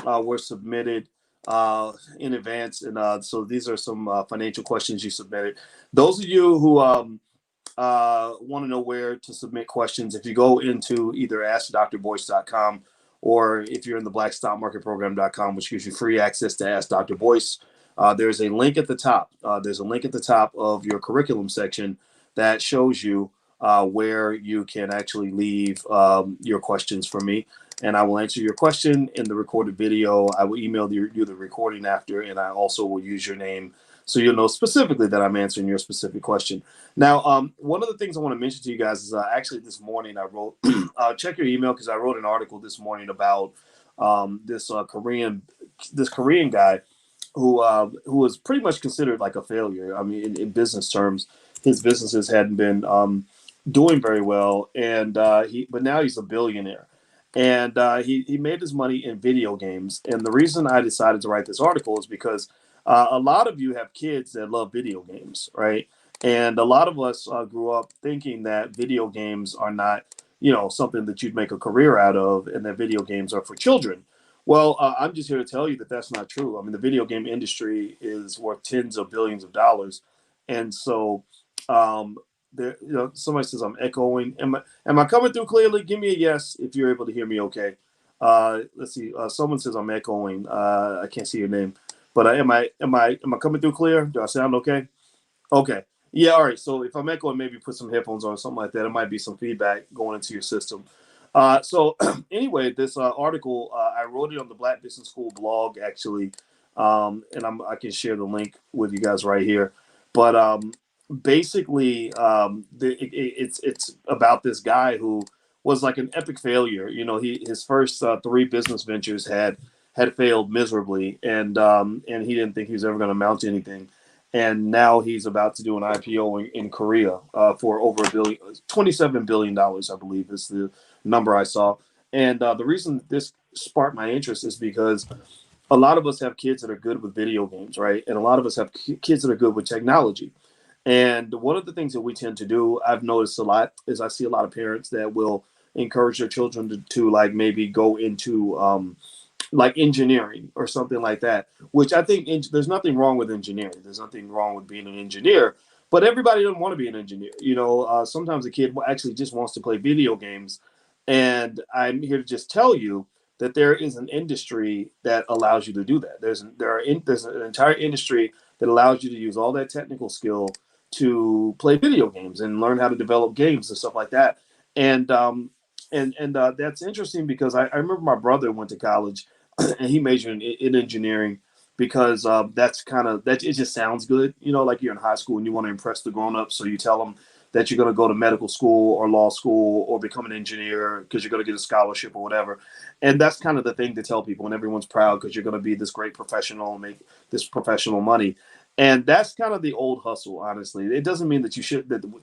were submitted in advance, and so these are some financial questions you submitted. Those of you who want to know where to submit questions, if you go into either AskDrBoyce.com, or if you're in the BlackStockMarketProgram.com, which gives you free access to Ask Dr. Boyce, there's a link at the top. There's a link at the top of your curriculum section that shows you where you can actually leave your questions for me, and I will answer your question in the recorded video. I will email you the recording after, and I also will use your name so you'll know specifically that I'm answering your specific question. Now, one of the things I want to mention to you guys is actually this morning I wrote, check your email, because I wrote an article this morning about this Korean guy who was pretty much considered like a failure. I mean, in business terms, his businesses hadn't been doing very well, and but now he's a billionaire, and he made his money in video games. And the reason I decided to write this article is because a lot of you have kids that love video games, right? And a lot of us grew up thinking that video games are not, something that you'd make a career out of, and that video games are for children. Well, I'm just here to tell you that that's not true. I mean, the video game industry is worth tens of billions of dollars, and so um, there. Somebody says I'm echoing. Am I coming through clearly? Give me a yes if you're able to hear me. Okay. Let's see. Someone says I'm echoing. I can't see your name, but am I coming through clear? Do I sound okay? Okay. Yeah, all right. So if I'm echoing, maybe put some headphones on or something like that. It might be some feedback going into your system. So anyway, this article, I wrote it on the Black Business School blog, actually, and I can share the link with you guys right here. But basically, it's about this guy who was like an epic failure. His first three business ventures had failed miserably, and he didn't think he was ever going to amount to anything. And now he's about to do an IPO in Korea for over $27 billion, I believe is the number I saw. And the reason this sparked my interest is because a lot of us have kids that are good with video games, right? And a lot of us have kids that are good with technology. And one of the things that we tend to do, I've noticed a lot, is I see a lot of parents that will encourage their children to like maybe go into like engineering or something like that, which I think there's nothing wrong with engineering. There's nothing wrong with being an engineer, but everybody doesn't want to be an engineer. Sometimes a kid actually just wants to play video games. And I'm here to just tell you that there is an industry that allows you to do that. There's an entire industry that allows you to use all that technical skill to play video games and learn how to develop games and stuff like that. And that's interesting because I remember my brother went to college and he majored in engineering because that it just sounds good, like you're in high school and you want to impress the grown-ups, so you tell them that you're going to go to medical school or law school or become an engineer because you're going to get a scholarship or whatever. And that's kind of the thing to tell people, and everyone's proud because you're going to be this great professional and make this professional money. And that's kind of the old hustle, honestly. It doesn't mean that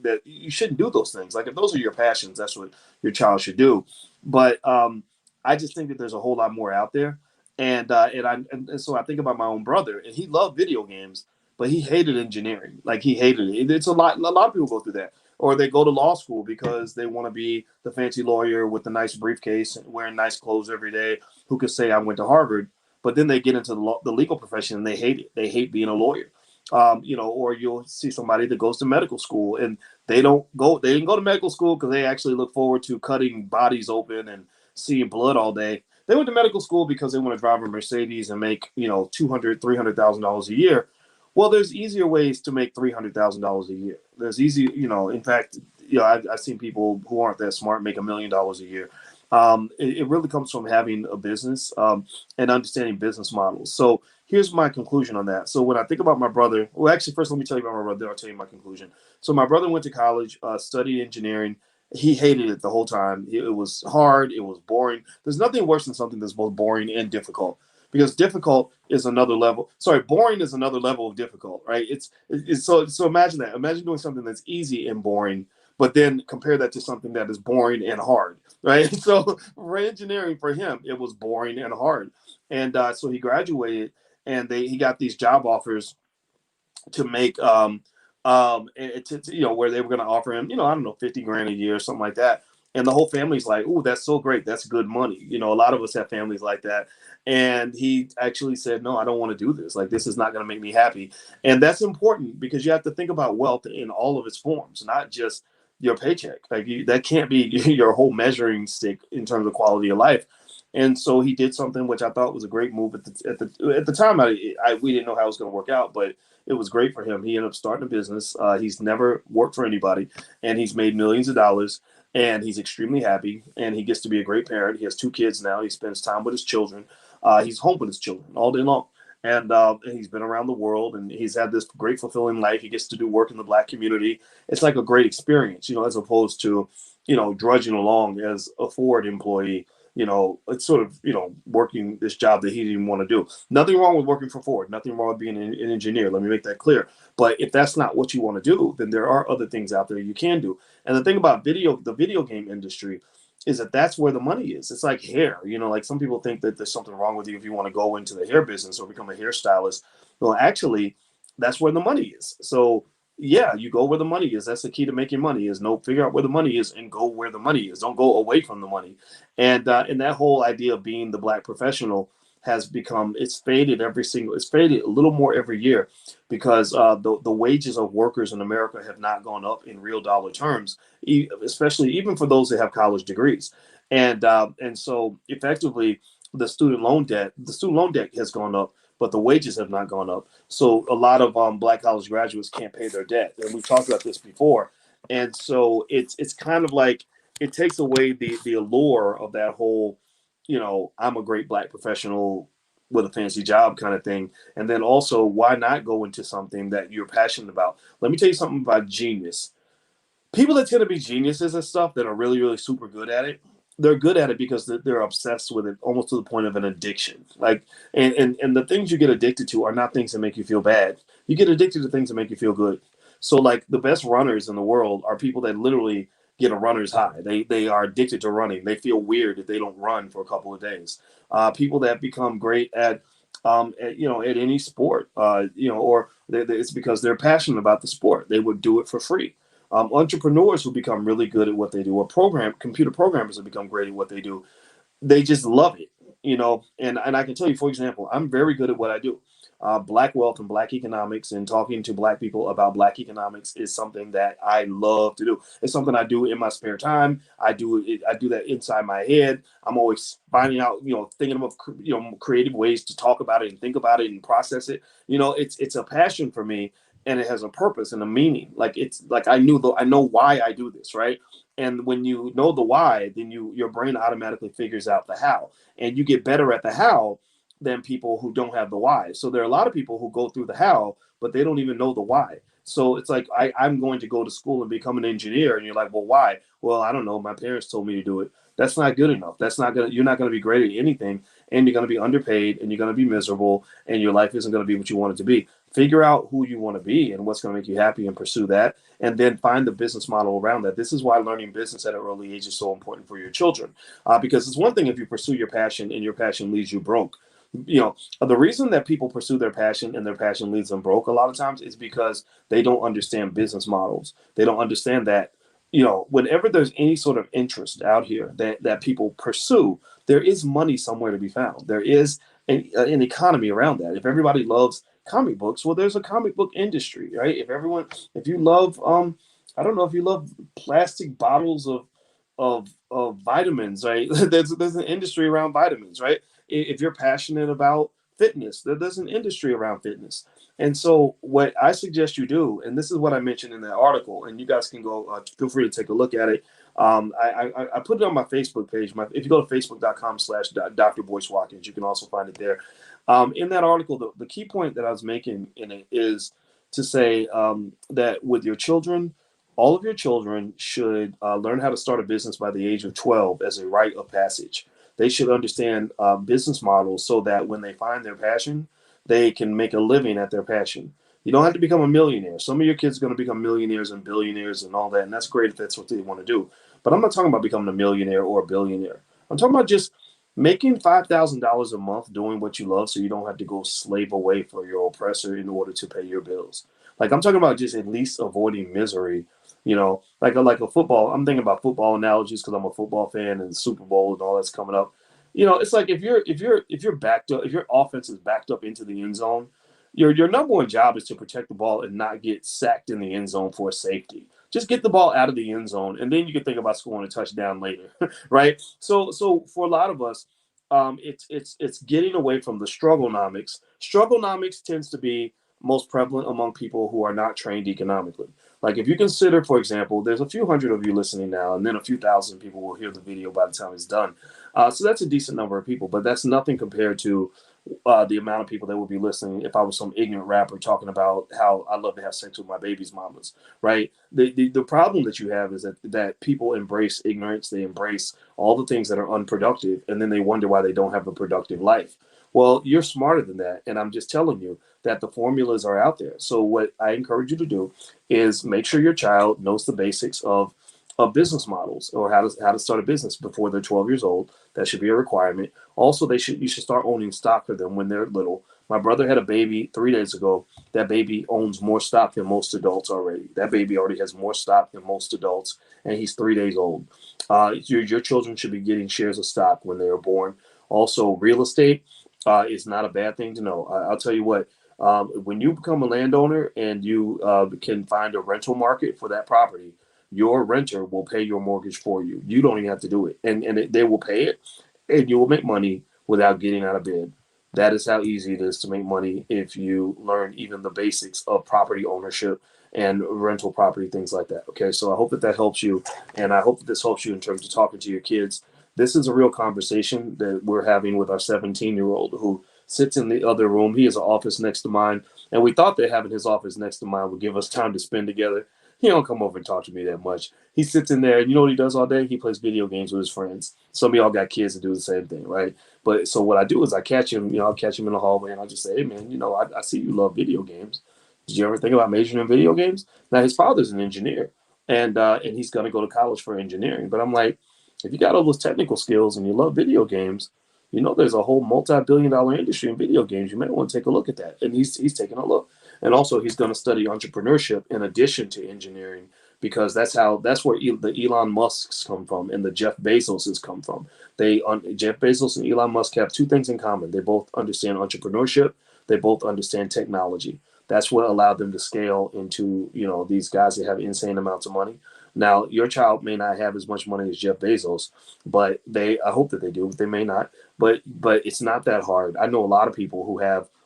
that you shouldn't do those things. Like if those are your passions, that's what your child should do. But I just think that there's a whole lot more out there. And so I think about my own brother, and he loved video games, but he hated engineering. Like he hated it. It's a lot. A lot of people go through that, or they go to law school because they want to be the fancy lawyer with the nice briefcase and wearing nice clothes every day, who could say I went to Harvard. But then they get into the legal profession and they hate it. They hate being a lawyer. Or you'll see somebody that goes to medical school and they didn't go to medical school because they actually look forward to cutting bodies open and seeing blood all day. They went to medical school because they want to drive a Mercedes and make, $200,000-$300,000 a year. Well, there's easier ways to make $300,000 a year. There's easy, in fact, I've seen people who aren't that smart make $1 million a year. It really comes from having a business and understanding business models. So here's my conclusion on that. So when I think about my brother, well, actually, first let me tell you about my brother. I'll tell you my conclusion. So my brother went to college, studied engineering. He hated it the whole time. It was hard. It was boring. There's nothing worse than something that's both boring and difficult, because difficult is another level. Sorry, boring is another level of difficult, right? It's so imagine that. Imagine doing something that's easy and boring, but then compare that to something that is boring and hard, right? So for engineering, for him, it was boring and hard. And so he graduated, and he got these job offers to make where they were going to offer him, I don't know, 50 grand a year or something like that. And the whole family's like, "Oh, that's so great. That's good money." You know, a lot of us have families like that. And he actually said, "No, I don't want to do this. Like, this is not going to make me happy." And that's important because you have to think about wealth in all of its forms, not just your paycheck. Like, that can't be your whole measuring stick in terms of quality of life. And so he did something which I thought was a great move at the time. We didn't know how it was going to work out, but it was great for him. He ended up starting a business. He's never worked for anybody, and he's made millions of dollars. And he's extremely happy, and he gets to be a great parent. He has 2 kids now. He spends time with his children. He's home with his children all day long, and he's been around the world, and he's had this great, fulfilling life. He gets to do work in the Black community. It's like a great experience, as opposed to, drudging along as a Ford employee. It's sort of, working this job that he didn't want to do. Nothing wrong with working for Ford. Nothing wrong with being an engineer. Let me make that clear. But if that's not what you want to do, then there are other things out there you can do. And the thing about the video game industry is that that's where the money is. It's like hair, like some people think that there's something wrong with you if you want to go into the hair business or become a hairstylist. Well, actually, that's where the money is. So yeah, you go where the money is. That's the key to making money is figure out where the money is and go where the money is. Don't go away from the money. And that whole idea of being the Black professional has become, it's faded a little more every year because the wages of workers in America have not gone up in real dollar terms, especially even for those that have college degrees. And so effectively the student loan debt has gone up, but the wages have not gone up. So a lot of Black college graduates can't pay their debt, and we've talked about this before. And so it's kind of like it takes away the allure of that whole, I'm a great Black professional with a fancy job kind of thing. And then also, why not go into something that you're passionate about? Let me tell you something about genius. People that tend to be geniuses and stuff that are really, really super good at it, they're good at it because they're obsessed with it almost to the point of an addiction. Like, and the things you get addicted to are not things that make you feel bad. You get addicted to things that make you feel good. So like the best runners in the world are people that literally get a runner's high. They are addicted to running. They feel weird if they don't run for a couple of days. People that become great at any sport, or it's because they're passionate about the sport. They would do it for free. Entrepreneurs who become really good at what they do, or computer programmers who become great at what they do, they just love it, And I can tell you, for example, I'm very good at what I do. Black wealth and Black economics, and talking to Black people about Black economics is something that I love to do. It's something I do in my spare time. I do it. I do that inside my head. I'm always finding out, thinking of creative ways to talk about it and think about it and process it. It's a passion for me, and it has a purpose and a meaning. Like it's like I know why I do this, right? And when you know the why, then your brain automatically figures out the how, and you get better at the how than people who don't have the why. So there are a lot of people who go through the how, but they don't even know the why. So it's like I'm going to go to school and become an engineer, and you're like, well, why? Well, I don't know. My parents told me to do it. That's not good enough. You're not gonna be great at anything, and you're gonna be underpaid, and you're gonna be miserable, and your life isn't gonna be what you want it to be. Figure out who you want to be and what's going to make you happy and pursue that, and then find the business model around that. This is why learning business at an early age is so important for your children, because it's one thing if you pursue your passion and your passion leaves you broke. The reason that people pursue their passion and their passion leaves them broke a lot of times is because they don't understand business models. They don't understand that, whenever there's any sort of interest out here that people pursue, there is money somewhere to be found. There is an economy around that. If everybody loves comic books, well, there's a comic book industry, right? If you love, I don't know, if you love plastic bottles of vitamins, right? there's an industry around vitamins, right? If you're passionate about fitness, there's an industry around fitness. And so what I suggest you do, and this is what I mentioned in that article, and you guys can go, feel free to take a look at it. I put it on my Facebook page. If you go to facebook.com/Dr. Boyce Watkins, you can also find it there. In that article, the key point that I was making in it is to say that with your children, all of your children should learn how to start a business by the age of 12 as a rite of passage. They should understand business models so that when they find their passion, they can make a living at their passion. You don't have to become a millionaire. Some of your kids are going to become millionaires and billionaires and all that, and that's great if that's what they want to do. But I'm not talking about becoming a millionaire or a billionaire. I'm talking about just making $5,000 a month doing what you love so you don't have to go slave away for your oppressor in order to pay your bills. Like I'm talking about just at least avoiding misery like a football. I'm thinking about football analogies because I'm a football fan and Super Bowl and all that's coming up. It's like if you're backed up, if your offense is backed up into the end zone, your number one job is to protect the ball and not get sacked in the end zone for safety. Just get the ball out of the end zone, and then you can think about scoring a touchdown later, right? So for a lot of us, it's getting away from the strugglenomics. Strugglenomics tends to be most prevalent among people who are not trained economically. Like if you consider, for example, there's a few hundred of you listening now, and then a few thousand people will hear the video by the time it's done. So that's a decent number of people, but that's nothing compared to the amount of people that would be listening if I was some ignorant rapper talking about how I love to have sex with my baby's mamas, right? The problem that you have is that people embrace ignorance, they embrace all the things that are unproductive, and then they wonder why they don't have a productive life. Well, you're smarter than that, and I'm just telling you that the formulas are out there. So what I encourage you to do is make sure your child knows the basics of business models or how to start a business before they're 12 years old. That should be a requirement. Also, you should start owning stock for them when they're little. My brother had a baby 3 days ago. That baby owns more stock than most adults already. That baby already has more stock than most adults, and he's 3 days old. Your children should be getting shares of stock when they are born. Also, real estate is not a bad thing to know. I'll tell you what. When you become a landowner and you can find a rental market for that property, your renter will pay your mortgage for you. You don't even have to do it, and they will pay it, and you will make money without getting out of bed. That is how easy it is to make money if you learn even the basics of property ownership and rental property, things like that. Okay, so I hope that helps you, and I hope that this helps you in terms of talking to your kids. This is a real conversation that we're having with our 17-year-old who sits in the other room. He has an office next to mine, and we thought that having his office next to mine would give us time to spend together. He don't come over and talk to me that much. He sits in there, and you know what he does all day? He plays video games with his friends. Some of y'all got kids that do the same thing, right? But so what I do is I catch him, I'll catch him in the hallway, and I'll just say, hey, man, I see you love video games. Did you ever think about majoring in video games? Now, his father's an engineer, and he's going to go to college for engineering. But I'm like, if you got all those technical skills and you love video games, there's a whole multi-billion-dollar industry in video games. You may want to take a look at that. And he's taking a look. And also, he's going to study entrepreneurship in addition to engineering because that's where the Elon Musks come from and the Jeff Bezoses come from. Jeff Bezos and Elon Musk have two things in common. They both understand entrepreneurship. They both understand technology. That's what allowed them to scale into these guys that have insane amounts of money. Now, your child may not have as much money as Jeff Bezos, but I hope that they do. But they may not. But it's not that hard. I know a lot of people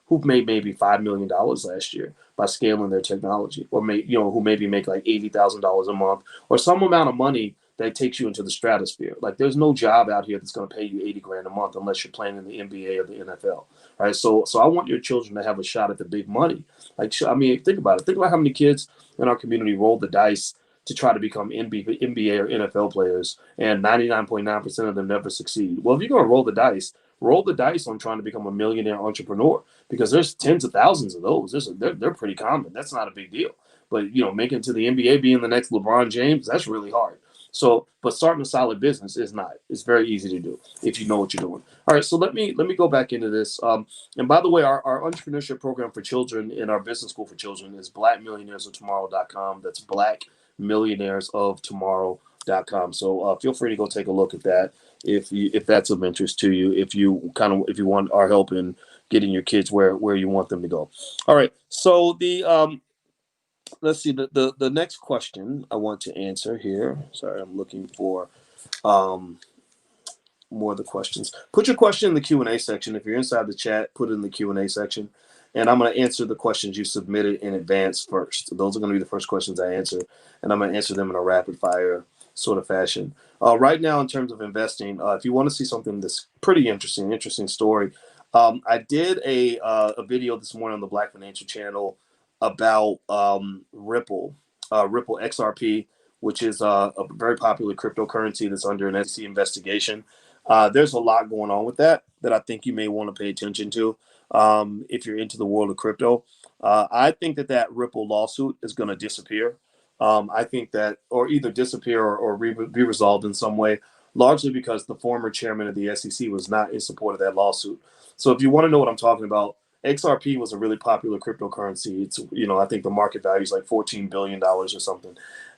who've made maybe $5 million last year by scaling their technology, or who maybe make like $80,000 a month, or some amount of money that takes you into the stratosphere. Like there's no job out here that's going to pay you 80 grand a month unless you're playing in the NBA or the NFL. Right. So I want your children to have a shot at the big money. Like, I mean, think about it. Think about how many kids in our community roll the dice to try to become NBA or NFL players, and 99.9% of them never succeed. Well, if you're going to roll the dice on trying to become a millionaire entrepreneur, because there's tens of thousands of those. They're pretty common. That's not a big deal. But making it to the NBA, being the next LeBron James, that's really hard. So, but starting a solid business is not. It's very easy to do if you know what you're doing. All right, so let me go back into this. And by the way, our entrepreneurship program for children in our business school for children is blackmillionairesoftomorrow.com. That's blackmillionairesoftomorrow.com. So feel free to go take a look at that if that's of interest to you. If you want our help in getting your kids where you want them to go. All right. So let's see the next question I want to answer here. Sorry, I'm looking for more of the questions. Put your question in the Q&A section. If you're inside the chat, put it in the Q&A section. And I'm going to answer the questions you submitted in advance first. Those are going to be the first questions I answer. And I'm going to answer them in a rapid fire sort of fashion. Right now, in terms of investing, if you want to see something that's pretty interesting story, I did a video this morning on the Black Financial Channel about Ripple XRP, which is a very popular cryptocurrency that's under an SEC investigation. There's a lot going on with that I think you may want to pay attention to if you're into the world of crypto. I think that Ripple lawsuit is going to disappear. I think that, or either disappear or be resolved in some way, largely because the former chairman of the SEC was not in support of that lawsuit. So if you want to know what I'm talking about, XRP was a really popular cryptocurrency. It's, I think the market value is like $14 billion or something.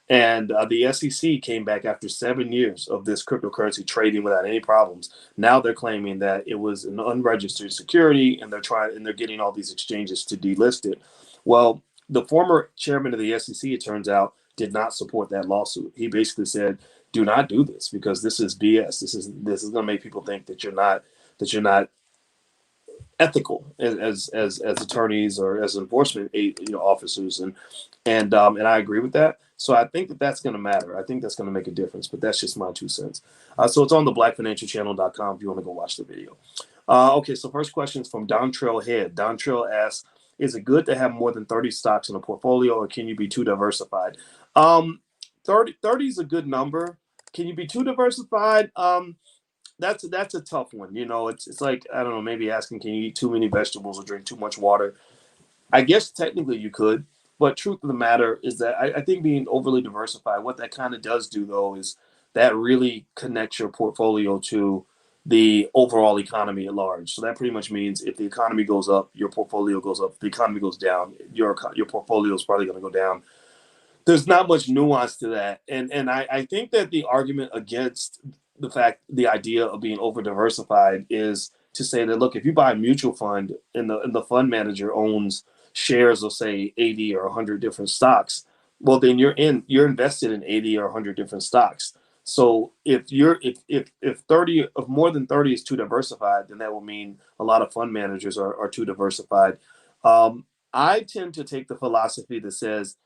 And the SEC came back after 7 years of this cryptocurrency trading without any problems. Now they're claiming that it was an unregistered security, and they're getting all these exchanges to delist it. Well, the former chairman of the SEC, it turns out, did not support that lawsuit. He basically said, "Do not do this because this is BS. This is going to make people think that you're not ethical as attorneys or as enforcement officers." And I agree with that. So I think that that's going to matter. I think that's going to make a difference. But that's just my 2 cents. So it's on the blackfinancialchannel.com if you want to go watch the video. Okay, so first question is from Don Trailhead. Don Trail asks, is it good to have more than 30 stocks in a portfolio, or can you be too diversified? 30 is a good number. Can you be too diversified? That's a tough one. It's like, I don't know, maybe asking, can you eat too many vegetables or drink too much water? I guess technically you could, but truth of the matter is that I think being overly diversified, what that kind of does do though is that really connects your portfolio to the overall economy at large. So that pretty much means if the economy goes up, your portfolio goes up. If the economy goes down, your portfolio is probably going to go down. There's not much nuance to that. And I think that the argument against the idea of being over diversified is to say that, look, if you buy a mutual fund and the fund manager owns shares of, say, 80 or 100 different stocks, well, then you're invested in 80 or 100 different stocks. So if 30 of more than 30 is too diversified, then that will mean a lot of fund managers are too diversified. I tend to take the philosophy that says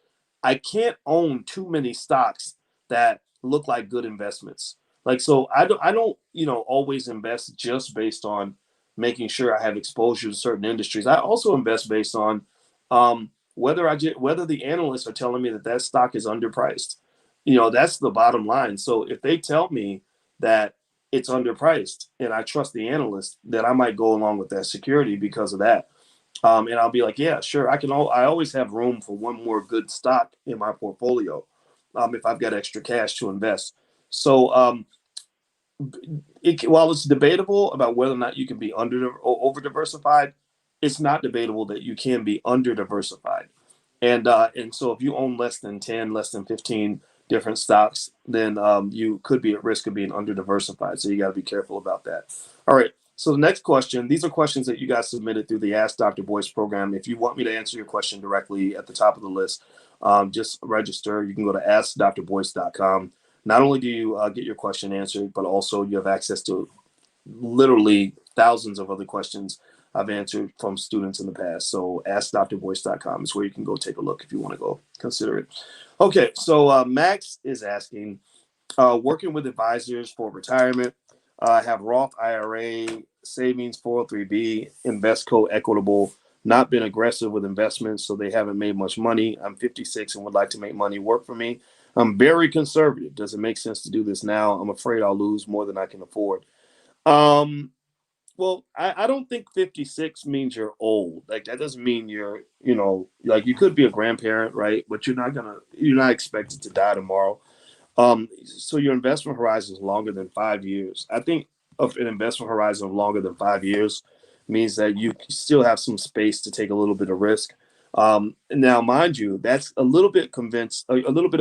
I can't own too many stocks that look like good investments. Like, so I don't always invest just based on making sure I have exposure to certain industries. I also invest based on whether the analysts are telling me that that stock is underpriced. That's the bottom line. So if they tell me that it's underpriced and I trust the analyst, then I might go along with that security because of that. And I'll be like, yeah, sure. I always have room for one more good stock in my portfolio, if I've got extra cash to invest. So while it's debatable about whether or not you can be under or over diversified, it's not debatable that you can be under diversified. And so if you own less than 10, less than 15 different stocks, then you could be at risk of being under diversified. So you got to be careful about that. All right. So the next question, these are questions that you guys submitted through the Ask Dr. Boyce program. If you want me to answer your question directly at the top of the list, just register. You can go to askdrboyce.com. Not only do you get your question answered, but also you have access to literally thousands of other questions I've answered from students in the past. So askdrboyce.com is where you can go take a look if you want to go consider it. Okay, so Max is asking, working with advisors for retirement, have Roth IRA, savings, 403B, Investco Equitable, not been aggressive with investments, so they haven't made much money. I'm 56 and would like to make money work for me. I'm very conservative. Does it make sense to do this now? I'm afraid I'll lose more than I can afford. Well, I don't think 56 means you're old. Like, that doesn't mean like, you could be a grandparent, right? But you're not expected to die tomorrow. So your investment horizon is longer than 5 years. I think of an investment horizon of longer than 5 years means that you still have some space to take a little bit of risk. Now, mind you, that's a little bit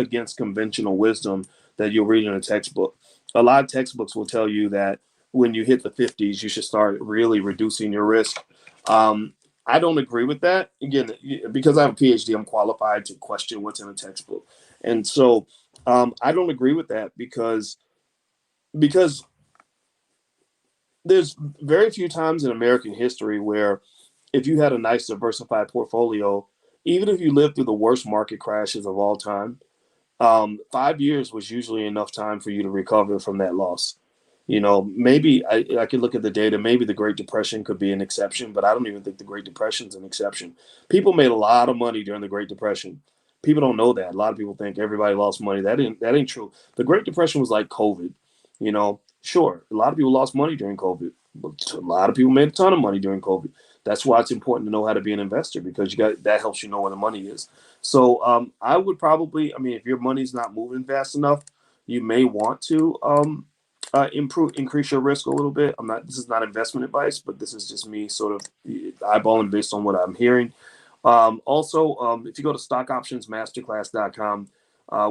against conventional wisdom that you'll read in a textbook. A lot of textbooks will tell you that when you hit the 50s, you should start really reducing your risk. I don't agree with that. Again, because I have a PhD, I'm qualified to question what's in a textbook. And so I don't agree with that because there's very few times in American history where if you had a nice diversified portfolio, even if you lived through the worst market crashes of all time, 5 years was usually enough time for you to recover from that loss. Maybe I could look at the data. Maybe the Great Depression could be an exception, but I don't even think the Great Depression is an exception. People made a lot of money during the Great Depression. People don't know that. A lot of people think everybody lost money. That ain't true. The Great Depression was like COVID. Sure, a lot of people lost money during COVID, but a lot of people made a ton of money during COVID. That's why it's important to know how to be an investor, because that helps you know where the money is. So I would probably, if your money's not moving fast enough, you may want to increase your risk a little bit. This is not investment advice, but this is just me sort of eyeballing based on what I'm hearing. Also, if you go to stockoptionsmasterclass.com,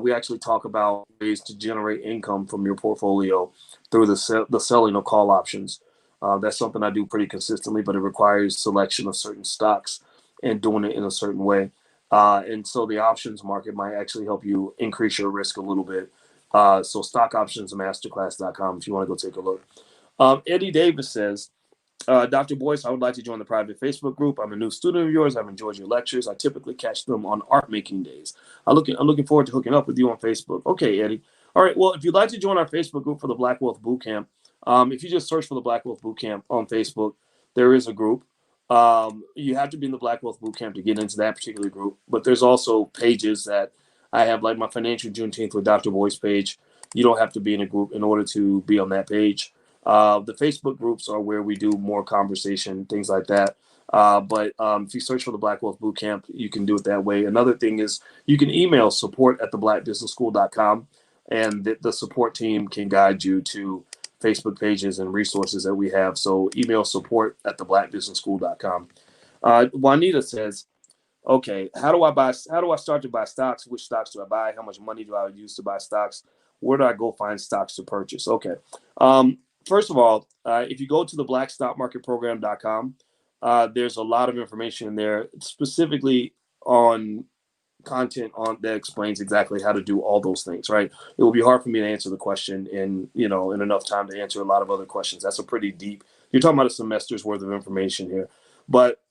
we actually talk about ways to generate income from your portfolio through the selling of call options. That's something I do pretty consistently, but it requires selection of certain stocks and doing it in a certain way. And so the options market might actually help you increase your risk a little bit. So stockoptionsmasterclass.com if you want to go take a look. Eddie Davis says, Dr. Boyce, I would like to join the private Facebook group. I'm a new student of yours. I've enjoyed your lectures. I typically catch them on art making days. I'm looking forward to hooking up with you on Facebook. Okay, Eddie. All right. Well, if you'd like to join our Facebook group for the Black Wealth Bootcamp, if you just search for the Black Wealth Bootcamp on Facebook, there is a group. You have to be in the Black Wealth Bootcamp to get into that particular group. But there's also pages that I have, like my Financial Juneteenth with Dr. Boyce page. You don't have to be in a group in order to be on that page. The Facebook groups are where we do more conversation, things like that. But if you search for the Black Wealth Bootcamp, you can do it that way. Another thing is you can email support@theblackbusinessschool.com, and the support team can guide you to Facebook pages and resources that we have. So email support@theblackbusinessschool.com. Juanita says, okay, how do I start to buy stocks? Which stocks do I buy? How much money do I use to buy stocks? Where do I go find stocks to purchase? Okay. First of all, if you go to the blackstockmarketprogram.com, there's a lot of information in there specifically on content on that explains exactly how to do all those things, right? It will be hard for me to answer the question in enough time to answer a lot of other questions. That's a pretty deep, you're talking about a semester's worth of information here. But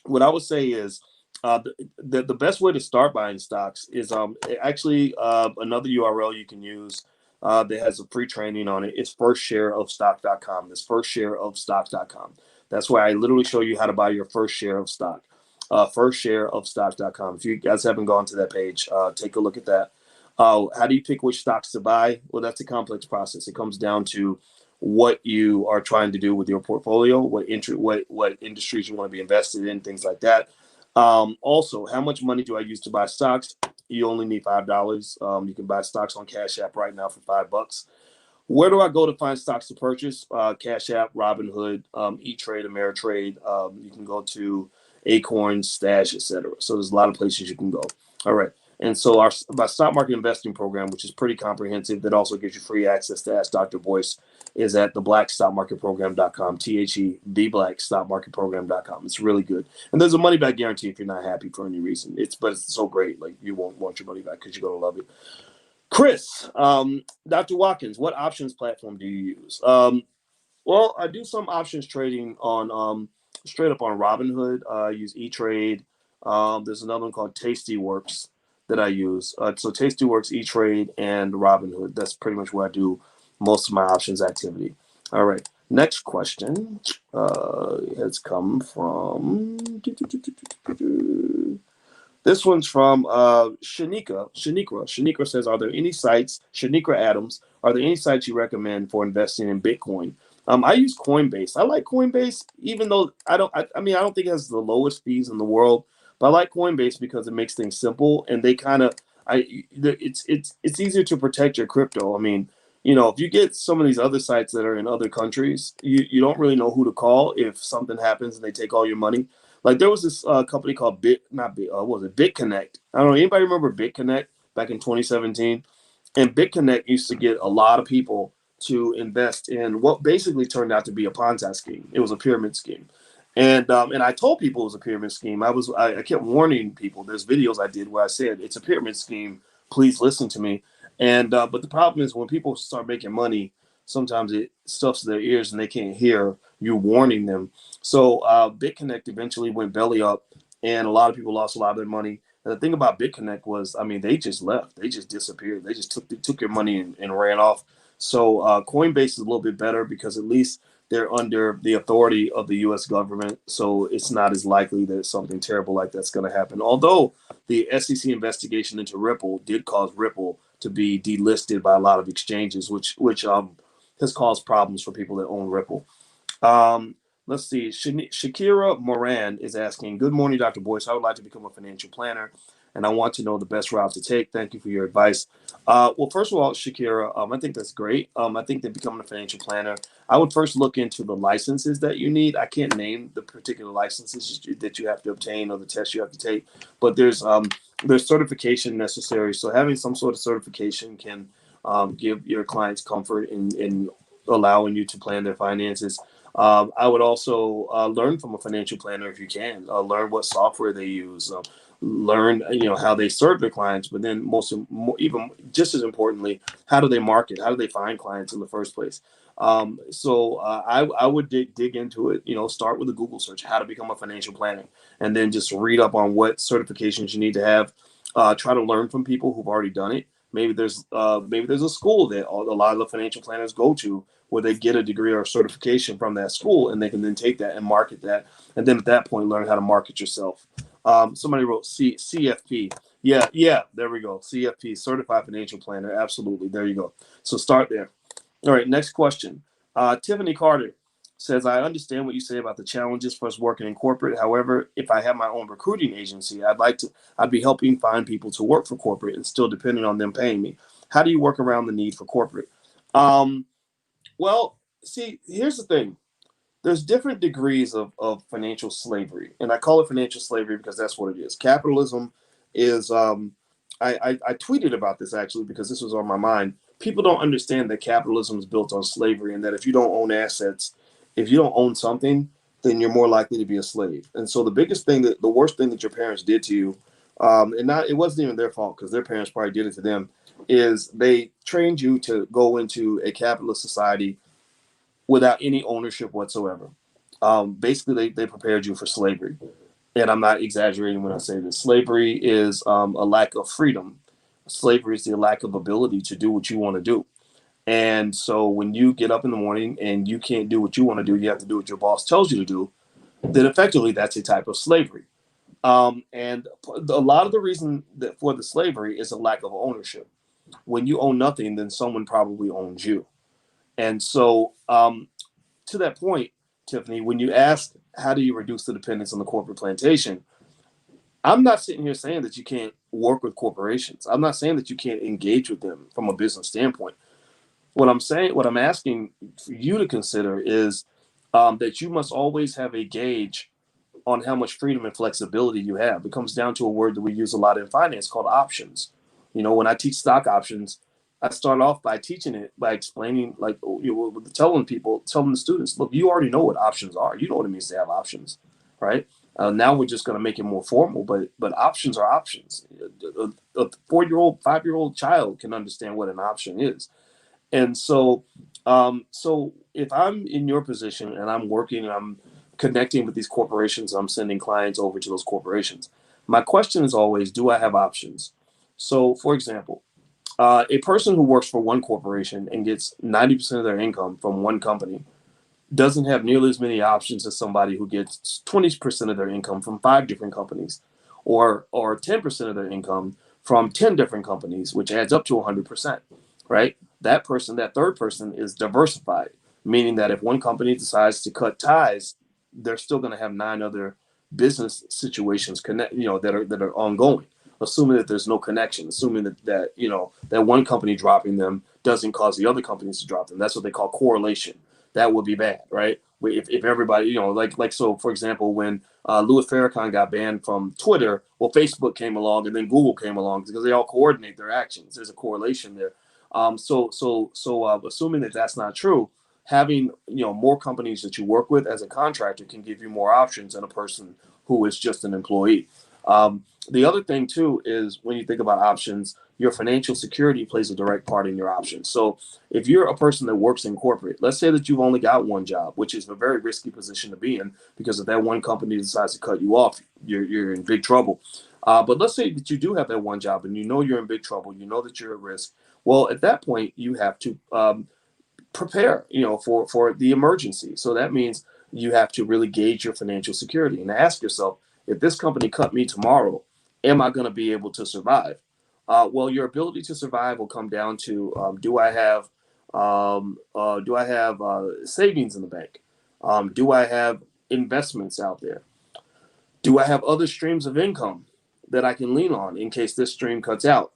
what I would say is the best way to start buying stocks is actually another URL you can use that has a free training on it. It's firstshareofstock.com. It's firstshareofstock.com. That's where I literally show you how to buy your first share of stock. Firstshareofstock.com. If you guys haven't gone to that page, take a look at that. How do you pick which stocks to buy? Well, that's a complex process. It comes down to what you are trying to do with your portfolio, what industries you want to be invested in, things like that. Also, how much money do I use to buy stocks? You only need $5. You can buy stocks on Cash App right now for $5. Where do I go to find stocks to purchase? Cash App, Robinhood, E-Trade, Ameritrade. You can go to Acorns, Stash, etc. So there's a lot of places you can go. All right. And so our stock market investing program, which is pretty comprehensive, that also gives you free access to Ask Dr. Boyce, is at theblackstockmarketprogram.com, theblackstockmarketprogram.com. It's really good. And there's a money back guarantee if you're not happy for any reason. But it's so great. Like, you won't want your money back because you're going to love it. Chris, Dr. Watkins, what options platform do you use? Well, I do some options trading on straight up on Robinhood. I use E-Trade. There's another one called Tastyworks that I use. So Tastyworks, E-Trade, and Robinhood. That's pretty much where I do most of my options activity. All right. Next question has come from. This one's from Shanika. Shanika says, "Are there any sites?" Shanika Adams. "Are there any sites you recommend for investing in Bitcoin?" I use Coinbase. I like Coinbase, even though I don't think it has the lowest fees in the world, but I like Coinbase because it makes things simple, and they kind of, it's easier to protect your crypto. I mean, if you get some of these other sites that are in other countries, you don't really know who to call if something happens and they take all your money. Like, there was this company called BitConnect. I don't know, anybody remember BitConnect back in 2017? And BitConnect used to get a lot of people to invest in what basically turned out to be a Ponzi scheme. It was a pyramid scheme. And I told people it was a pyramid scheme. I kept warning people. There's videos I did where I said, it's a pyramid scheme. Please listen to me. And but the problem is when people start making money, sometimes it stuffs their ears and they can't hear you warning them. So BitConnect eventually went belly up, and a lot of people lost a lot of their money. And the thing about BitConnect was, they just left. They just disappeared. They just took your money and ran off. So Coinbase is a little bit better because at least they're under the authority of the U.S. government. So it's not as likely that something terrible like that's going to happen. Although the SEC investigation into Ripple did cause Ripple to be delisted by a lot of exchanges, which has caused problems for people that own Ripple. Let's see. Shakira Moran is asking, "Good morning, Dr. Boyce. I would like to become a financial planner and I want to know the best route to take. Thank you for your advice. Well, first of all, Shakira, I think that's great. I think that becoming a financial planner, I would first look into the licenses that you need. I can't name the particular licenses that you have to obtain or the tests you have to take, but there's certification necessary. So having some sort of certification can give your clients comfort in allowing you to plan their finances. I would also learn from a financial planner if you can. Learn what software they use. Learn how they serve their clients, but then even just as importantly, how do they market? How do they find clients in the first place? I would dig into it. Start with a Google search, how to become a financial planner, and then just read up on what certifications you need to have. Try to learn from people who've already done it. Maybe there's a school that a lot of the financial planners go to where they get a degree or certification from that school, and they can then take that and market that, and then at that point learn how to market yourself. Somebody wrote CFP. Yeah, there we go. CFP, Certified Financial Planner. Absolutely, there you go. So start there. All right, next question. Tiffany Carter says, I understand what you say about the challenges for us working in corporate. However, if I have my own recruiting agency, I'd be helping find people to work for corporate and still depending on them paying me. How do you work around the need for corporate? Um, well, see, here's the thing. There's different degrees of financial slavery, and I call it financial slavery because that's what it is. Capitalism is. I tweeted about this actually because this was on my mind. People don't understand that capitalism is built on slavery, and that if you don't own assets, if you don't own something, then you're more likely to be a slave. And so the worst thing that your parents did to you, and not it wasn't even their fault because their parents probably did it to them, is they trained you to go into a capitalist society without any ownership whatsoever. Basically, they prepared you for slavery. And I'm not exaggerating when I say this. Slavery is a lack of freedom. Slavery is the lack of ability to do what you want to do. And so when you get up in the morning and you can't do what you want to do, you have to do what your boss tells you to do, then effectively that's a type of slavery. And a lot of the reason that for the slavery is a lack of ownership. When you own nothing, then someone probably owns you. And so to that point, Tiffany, when you ask how do you reduce the dependence on the corporate plantation, I'm not sitting here saying that you can't work with corporations. I'm not saying that you can't engage with them from a business standpoint. What I'm asking for you to consider is that you must always have a gauge on how much freedom and flexibility you have. It comes down to a word that we use a lot in finance called options. When I teach stock options, I start off by teaching it by explaining, like, telling the students, look, you already know what options are. You know what it means to have options, right? Now we're just going to make it more formal, but options are options. A 4-year-old, 5-year-old child can understand what an option is. And so if I'm in your position and I'm working, and I'm connecting with these corporations, I'm sending clients over to those corporations. My question is always, do I have options? So, for example, a person who works for one corporation and gets 90% of their income from one company doesn't have nearly as many options as somebody who gets 20% of their income from 5 different companies, or 10% of their income from 10 different companies, which adds up to 100%, right? That third person is diversified, meaning that if one company decides to cut ties, they're still going to have 9 other business situations that are ongoing, assuming that there's no connection, assuming that one company dropping them doesn't cause the other companies to drop them. That's what they call correlation. That would be bad, right? If everybody, so for example, when Louis Farrakhan got banned from Twitter, well, Facebook came along and then Google came along because they all coordinate their actions. There's a correlation there. Assuming that that's not true, having more companies that you work with as a contractor can give you more options than a person who is just an employee. The other thing too is when you think about options, your financial security plays a direct part in your options. So if you're a person that works in corporate, let's say that you've only got one job, which is a very risky position to be in, because if that one company decides to cut you off, you're in big trouble. But let's say that you do have that one job and you're in big trouble, that you're at risk. Well, at that point, you have to prepare, for the emergency. So that means you have to really gauge your financial security and ask yourself, if this company cut me tomorrow, am I going to be able to survive? Well, your ability to survive will come down to do I have savings in the bank? Do I have investments out there? Do I have other streams of income that I can lean on in case this stream cuts out?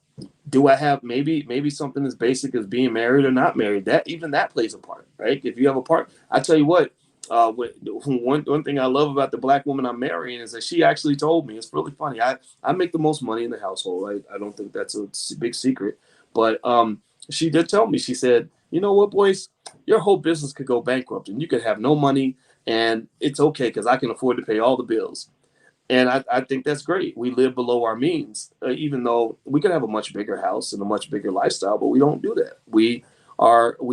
Do I have maybe something as basic as being married or not married? That even that plays a part, right? If you have a part, I tell you what. One thing I love about the black woman I'm marrying is that she actually told me, it's really funny. I make the most money in the household. I don't think that's a big secret, but she did tell me. She said, you know what, Boyce, your whole business could go bankrupt and you could have no money, and it's okay because I can afford to pay all the bills. And I think that's great. We live below our means, even though we could have a much bigger house and a much bigger lifestyle, but we don't do that. We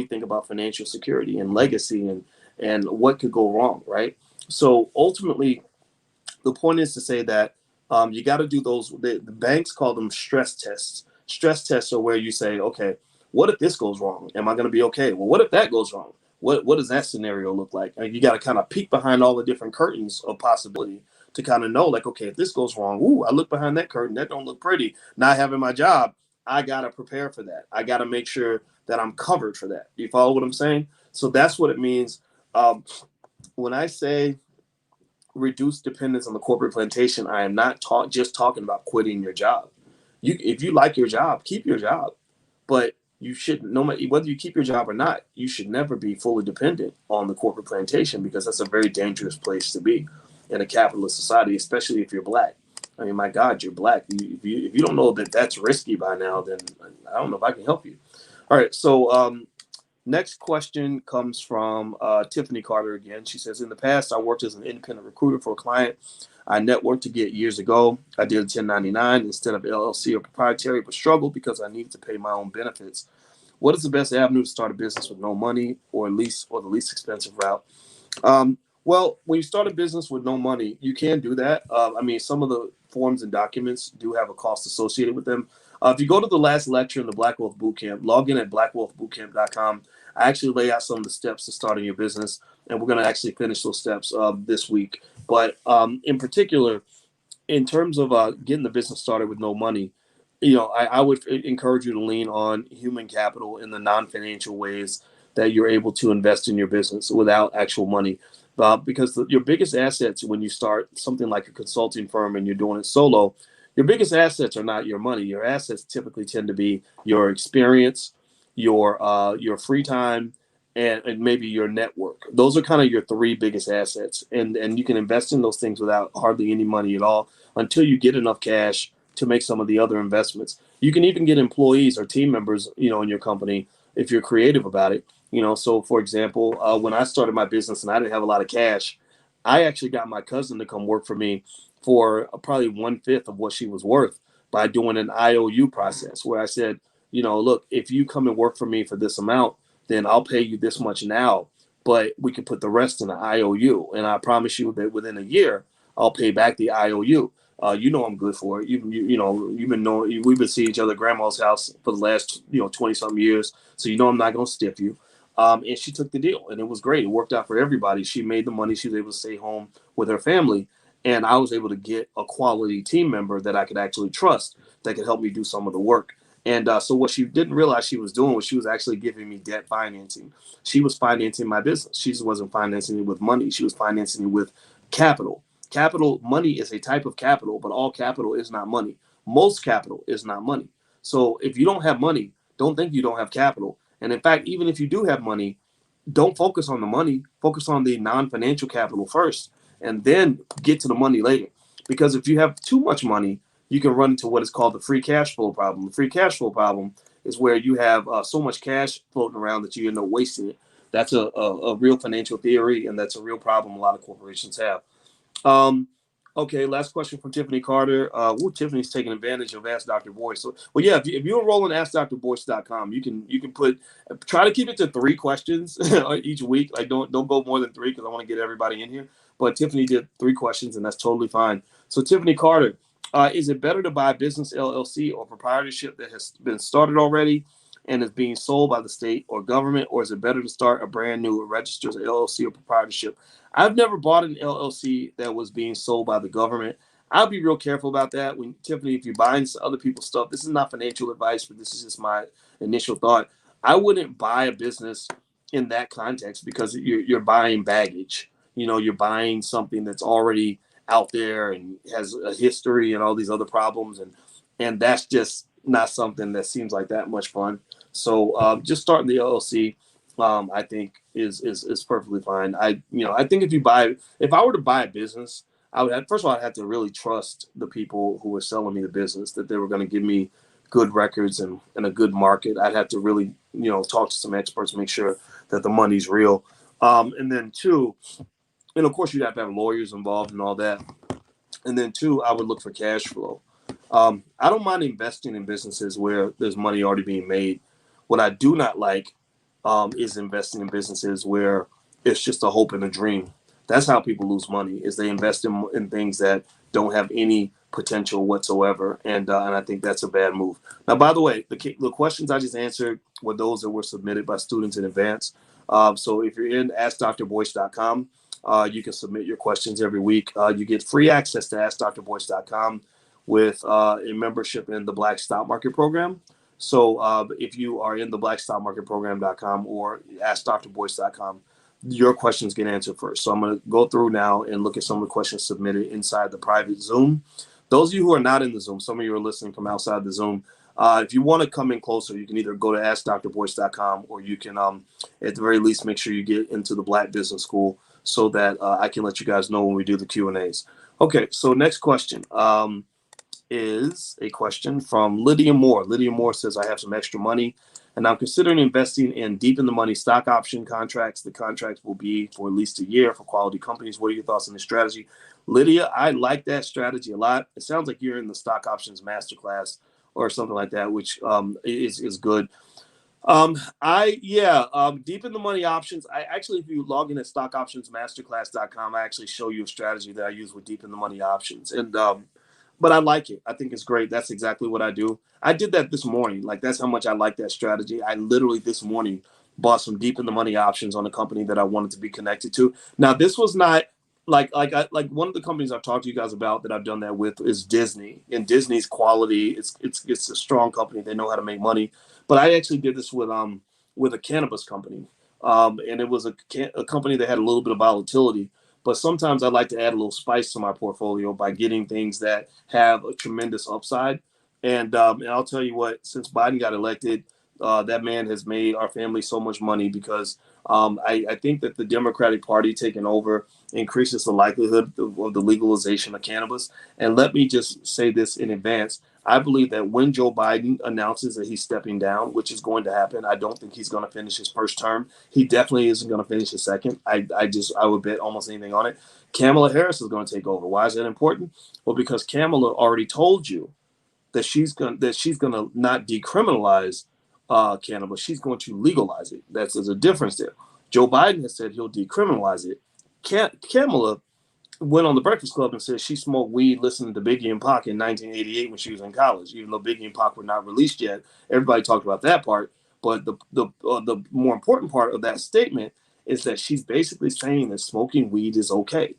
think about financial security and legacy and what could go wrong, right? So ultimately, the point is to say that you got to do those. The banks call them stress tests. Stress tests are where you say, okay, what if this goes wrong? Am I going to be okay? Well, what if that goes wrong? What does that scenario look like? And you got to kind of peek behind all the different curtains of possibility to kind of know, like, okay, if this goes wrong, ooh, I look behind that curtain, that don't look pretty. Not having my job, I got to prepare for that. I got to make sure that I'm covered for that. Do you follow what I'm saying? So that's what it means. When I say reduce dependence on the corporate plantation, I am not just talking about quitting your job. If you like your job, keep your job, but you should, no matter whether you keep your job or not, you should never be fully dependent on the corporate plantation, because that's a very dangerous place to be in a capitalist society, especially if you're black. I mean, my God, you're black. If you don't know that that's risky by now, then I don't know if I can help you. All right, so next question comes from Tiffany Carter again. She says, in the past, I worked as an independent recruiter for a client I networked to get years ago. I did a 1099 instead of LLC or proprietary, but struggled because I needed to pay my own benefits. What is the best avenue to start a business with no money, or the least expensive route? Well, when you start a business with no money, you can do that. I mean, some of the forms and documents do have a cost associated with them. If you go to the last lecture in the Black Wealth Bootcamp, log in at blackwealthbootcamp.com. I actually lay out some of the steps to starting your business, and we're going to actually finish those steps this week. But in particular, in terms of getting the business started with no money, I would encourage you to lean on human capital in the non-financial ways that you're able to invest in your business without actual money. Because your biggest assets when you start something like a consulting firm and you're doing it solo, your biggest assets are not your money. Your assets typically tend to be your experience, your free time, and maybe your network. Those are kind of your three biggest assets. And you can invest in those things without hardly any money at all until you get enough cash to make some of the other investments. You can even get employees or team members, in your company if you're creative about it. So for example, when I started my business and I didn't have a lot of cash, I actually got my cousin to come work for me for probably 1/5 of what she was worth by doing an IOU process where I said, look, if you come and work for me for this amount, then I'll pay you this much now, but we can put the rest in the IOU. And I promise you that within a year, I'll pay back the IOU. I'm good for it. You've been knowing, we've been seeing each other at grandma's house for the last, 20 something years. So, I'm not going to stiff you. And she took the deal and it was great. It worked out for everybody. She made the money. She was able to stay home with her family. And I was able to get a quality team member that I could actually trust that could help me do some of the work. And so what she didn't realize she was doing was she was actually giving me debt financing. She was financing my business. She just wasn't financing it with money. She was financing it with capital. Capital, money is a type of capital, but all capital is not money. Most capital is not money. So if you don't have money, don't think you don't have capital. And in fact, even if you do have money, don't focus on the money. Focus on the non-financial capital first, and then get to the money later. Because if you have too much money, you can run into what is called the free cash flow problem. The free cash flow problem is where you have so much cash floating around that you end up wasting it. That's a real financial theory, and that's a real problem a lot of corporations have. Okay, last question from Tiffany Carter. Tiffany's taking advantage of Ask Dr. Boyce. So, well, yeah, if you enroll in AskDrBoyce.com, you can try to keep it to 3 questions each week. Like don't go more than 3 because I want to get everybody in here. But Tiffany did 3 questions, and that's totally fine. So Tiffany Carter, is it better to buy a business LLC or proprietorship that has been started already and is being sold by the state or government, or is it better to start a brand new registered LLC or proprietorship? I've never bought an LLC that was being sold by the government. I'll be real careful about that. When Tiffany, if you're buying other people's stuff, this is not financial advice, but this is just my initial thought. I wouldn't buy a business in that context because you're buying baggage. You're buying something that's already out there and has a history and all these other problems, and that's just not something that seems like that much fun. So just starting the LLC, I think is perfectly fine. I think if I were to buy a business, first of all, I'd have to really trust the people who were selling me the business, that they were going to give me good records and a good market. I'd have to really, talk to some experts, make sure that the money's real. And then two, and of course, you'd have to have lawyers involved and all that. And then two, I would look for cash flow. I don't mind investing in businesses where there's money already being made. What I do not like is investing in businesses where it's just a hope and a dream. That's how people lose money, is they invest in things that don't have any potential whatsoever. And I think that's a bad move. Now, by the way, the questions I just answered were those that were submitted by students in advance. So if you're in AskDrBoyce.com, you can submit your questions every week. You get free access to AskDrBoyce.com with a membership in the Black Stock Market Program. So if you are in the blackstockmarketprogram.com or AskDrBoyce.com, your questions get answered first. So I'm going to go through now and look at some of the questions submitted inside the private Zoom. Those of you who are not in the Zoom, some of you are listening from outside the Zoom. If you want to come in closer, you can either go to AskDrBoyce.com, or you can, at the very least, make sure you get into the Black Business School so that I can let you guys know when we do the Q&As. Okay, so next question is a question from Lydia Moore. Lydia Moore says, I have some extra money and I'm considering investing in deep in the money stock option contracts. The contracts will be for at least a year for quality companies. What are your thoughts on this strategy? Lydia, I like that strategy a lot. It sounds like you're in the stock options masterclass or something like that, which is good. Deep in the money options. I actually, if you log in at stockoptionsmasterclass.com, I actually show you a strategy that I use with deep in the money options. But I like it. I think it's great. That's exactly what I do. I did that this morning. Like, that's how much I like that strategy. I literally this morning bought some deep in the money options on a company that I wanted to be connected to. Now, this was not like one of the companies I've talked to you guys about that I've done that with is Disney. And Disney's quality, it's a strong company. They know how to make money. But I actually did this with a cannabis company, and it was a company that had a little bit of volatility. But sometimes I like to add a little spice to my portfolio by getting things that have a tremendous upside. And I'll tell you what, since Biden got elected, that man has made our family so much money because I think that the Democratic Party taking over increases the likelihood of the legalization of cannabis. And let me just say this in advance. I believe that when Joe Biden announces that he's stepping down, which is going to happen, I don't think he's going to finish his first term. He definitely isn't going to finish his second. I would bet almost anything on it. Kamala Harris is going to take over. Why is that important? Well, because Kamala already told you that she's going to not decriminalize cannabis. She's going to legalize it. There's a difference there. Joe Biden has said he'll decriminalize it. Kamala went on the Breakfast Club and said she smoked weed listening to Biggie and Pac in 1988 when she was in college. Even though Biggie and Pac were not released yet, everybody talked about that part. But the more important part of that statement is that she's basically saying that smoking weed is okay.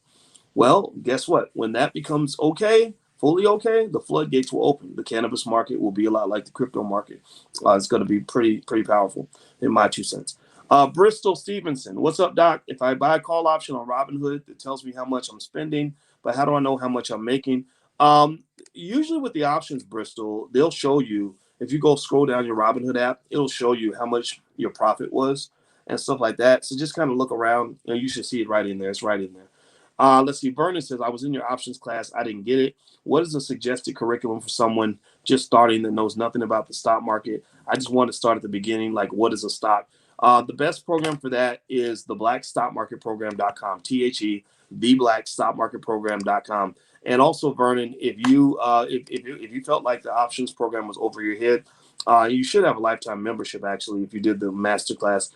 Well, guess what? When that becomes okay, fully okay, the floodgates will open. The cannabis market will be a lot like the crypto market. It's going to be pretty powerful, in my 2 cents. Bristol Stevenson, what's up, Doc? If I buy a call option on Robinhood, it tells me how much I'm spending, but how do I know how much I'm making? Usually with the options, Bristol, they'll show you, if you go scroll down your Robinhood app, it'll show you how much your profit was and stuff like that. So just kind of look around, and you should see it right in there. It's right in there. Let's see. Vernon says, I was in your options class. I didn't get it. What is a suggested curriculum for someone just starting that knows nothing about the stock market? I just want to start at the beginning. Like, what is a stock? The best program for that is the blackstockmarketprogram.com, theblackstockmarketprogram.com. And also, Vernon, if you felt like the options program was over your head, you should have a lifetime membership, actually, if you did the masterclass.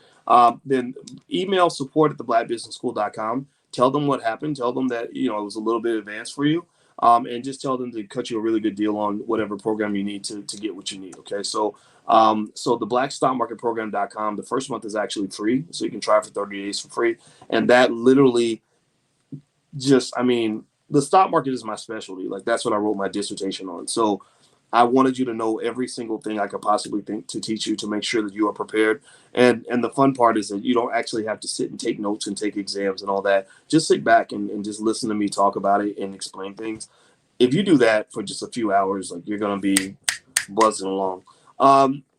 Then email support at theblackbusinessschool.com. Tell them what happened. Tell them that, it was a little bit advanced for you. And just tell them to cut you a really good deal on whatever program you need to get what you need. Okay. So the blackstockmarketprogram.com, the first month is actually free. So you can try for 30 days for free. And that literally the stock market is my specialty. Like, that's what I wrote my dissertation on. So I wanted you to know every single thing I could possibly think to teach you to make sure that you are prepared. And the fun part is that you don't actually have to sit and take notes and take exams and all that. Just sit back and just listen to me talk about it and explain things. If you do that for just a few hours, like you're gonna be buzzing along.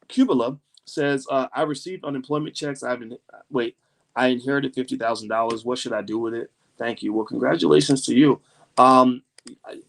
Cubula says, I received unemployment checks. Wait, I inherited $50,000. What should I do with it? Thank you. Well, congratulations to you. Um,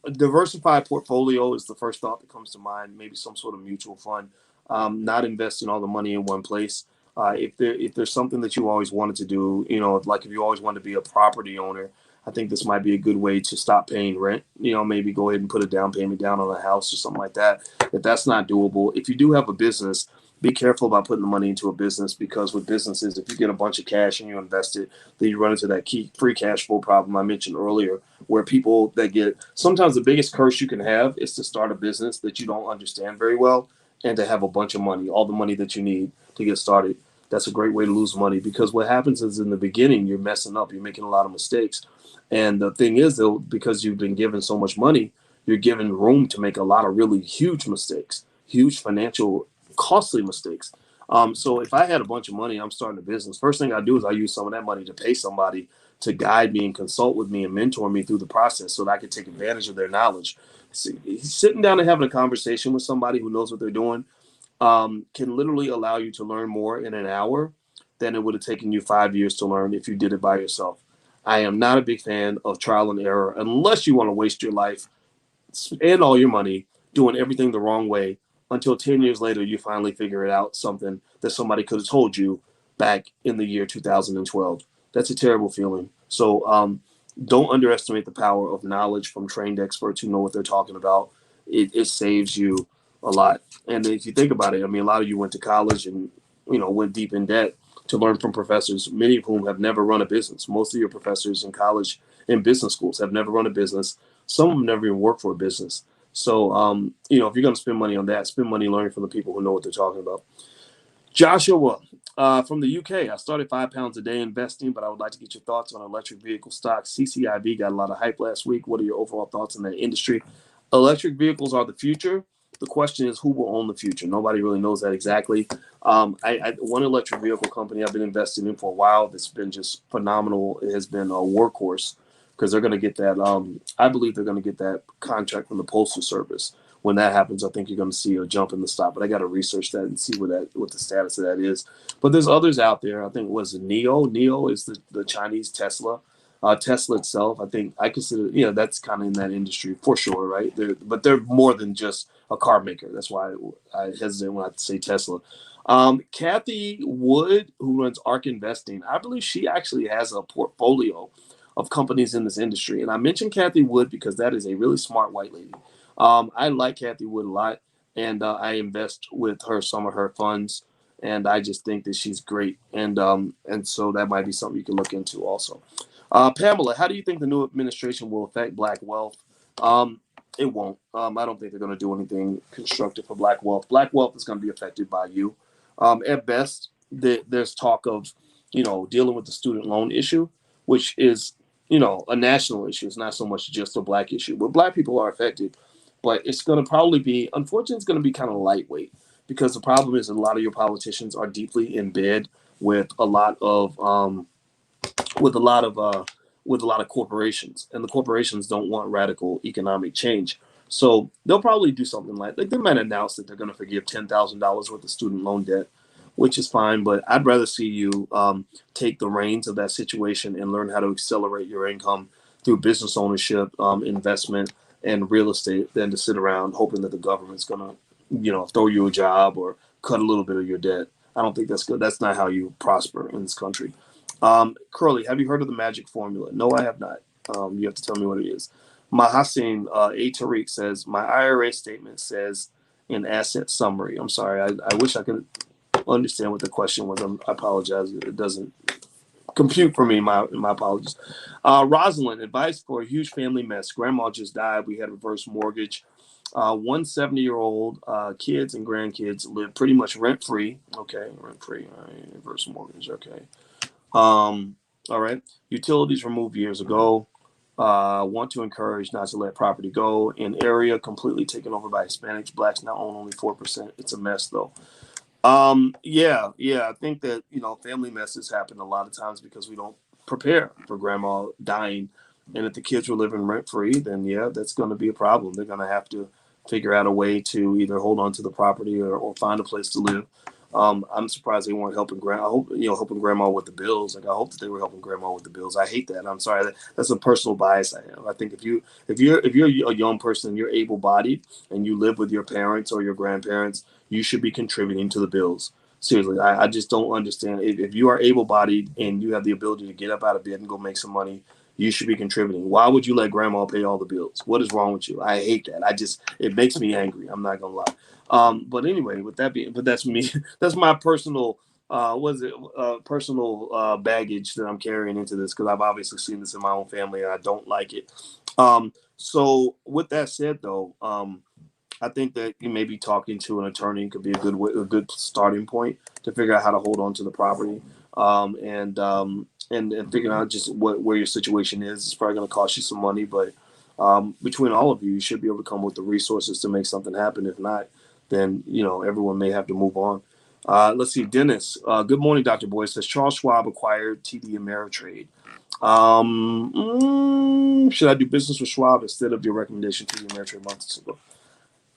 a diversified portfolio is the first thought that comes to mind. Maybe some sort of mutual fund. Not investing all the money in one place. If there's something that you always wanted to do, like if you always wanted to be a property owner, I think this might be a good way to stop paying rent. Maybe go ahead and put a down payment down on a house or something like that. If that's not doable, if you do have a business, be careful about putting the money into a business, because with businesses, if you get a bunch of cash and you invest it, then you run into that key free cash flow problem I mentioned earlier, where people that get sometimes the biggest curse you can have is to start a business that you don't understand very well and to have a bunch of money, all the money that you need to get started. That's a great way to lose money, because what happens is in the beginning, you're messing up, you're making a lot of mistakes. And the thing is, though, because you've been given so much money, you're given room to make a lot of really huge mistakes, huge financial, costly mistakes. So if I had a bunch of money, I'm starting a business. First thing I do is I use some of that money to pay somebody to guide me and consult with me and mentor me through the process so that I can take advantage of their knowledge. Sitting down and having a conversation with somebody who knows what they're doing can literally allow you to learn more in an hour than it would have taken you 5 years to learn if you did it by yourself. I am not a big fan of trial and error unless you want to waste your life and all your money doing everything the wrong way until 10 years later you finally figure it out, something that somebody could have told you back in the year 2012. That's a terrible feeling. So don't underestimate the power of knowledge from trained experts who know what they're talking about. It saves you a lot. And if you think about it, I mean, a lot of you went to college and went deep in debt to learn from professors, many of whom have never run a business. Most of your professors in college and business schools have never run a business. Some of them never even work for a business. So, if you're going to spend money on that, spend money learning from the people who know what they're talking about. Joshua from the UK. I started £5 a day investing, but I would like to get your thoughts on electric vehicle stocks. CCIV got a lot of hype last week. What are your overall thoughts on that industry? Electric vehicles are the future. The question is, who will own the future? Nobody really knows that exactly. One electric vehicle company I've been investing in for a while that's been just phenomenal. It has been a workhorse, because they're going to get that. I believe they're going to get that contract from the Postal Service. When that happens, I think you're going to see a jump in the stock. But I got to research that and see what the status of that is. But there's others out there. I think it was NIO. NIO is the Chinese Tesla. Tesla itself, I think I consider, that's kind of in that industry for sure, right? But they're more than just a car maker. That's why I hesitate when I say Tesla. Kathy Wood, who runs ARK Investing, I believe she actually has a portfolio of companies in this industry. And I mentioned Kathy Wood because that is a really smart white lady. I like Kathy Wood a lot, and I invest with her some of her funds, and I just think that she's great, and so that might be something you can look into also. Pamela, how do you think the new administration will affect Black wealth? It won't. I don't think they're going to do anything constructive for Black wealth. Black wealth is going to be affected by you. At best, there's talk of, dealing with the student loan issue, which is, a national issue. It's not so much just a Black issue, but Black people are affected. But it's going to probably be, unfortunately, it's going to be kind of lightweight, because the problem is that a lot of your politicians are deeply in bed with a lot of with a lot of corporations, and the corporations don't want radical economic change. So they'll probably do something like they might announce that they're going to forgive $10,000 worth of student loan debt, which is fine. But I'd rather see you take the reins of that situation and learn how to accelerate your income through business ownership, investment, and real estate, than to sit around hoping that the government's going to, throw you a job or cut a little bit of your debt. I don't think that's good. That's not how you prosper in this country. Curly, have you heard of the magic formula? No, I have not. You have to tell me what it is. Mahasin A. Tariq says, my IRA statement says in asset summary. I'm sorry. I wish I could understand what the question was. I apologize. It doesn't compute for me. My apologies. Rosalind, advice for a huge family mess. Grandma just died. We had reverse mortgage. 170-year-old kids and grandkids live pretty much rent free. Okay, rent free. All right, reverse mortgage. Okay. All right. Utilities removed years ago. Want to encourage not to let property go. In area completely taken over by Hispanics. Blacks now own only 4%. It's a mess though. Yeah. I think that, family messes happen a lot of times because we don't prepare for grandma dying. And if the kids were living rent free, then yeah, that's going to be a problem. They're going to have to figure out a way to either hold on to the property or find a place to live. I'm surprised they weren't helping grandma. I hope, helping grandma with the bills. Like I hope that they were helping grandma with the bills. I hate that. I'm sorry. That's a personal bias I have. I think if you're a young person, you're able bodied, and you live with your parents or your grandparents, you should be contributing to the bills. Seriously, I just don't understand. If you are able bodied and you have the ability to get up out of bed and go make some money, you should be contributing. Why would you let grandma pay all the bills? What is wrong with you? I hate that. It makes me angry. I'm not gonna lie. But anyway, but that's me. That's my personal, personal baggage that I'm carrying into this because I've obviously seen this in my own family and I don't like it. So with that said, though, I think that you maybe talking to an attorney could be a good starting point to figure out how to hold on to the property, and figuring out just where your situation is. It's probably going to cost you some money, but between all of you, you should be able to come with the resources to make something happen. If not, then everyone may have to move on. Let's see, Dennis. Good morning, Dr. Boyce. Says Charles Schwab acquired TD Ameritrade. Should I do business with Schwab instead of your recommendation to the Ameritrade months ago?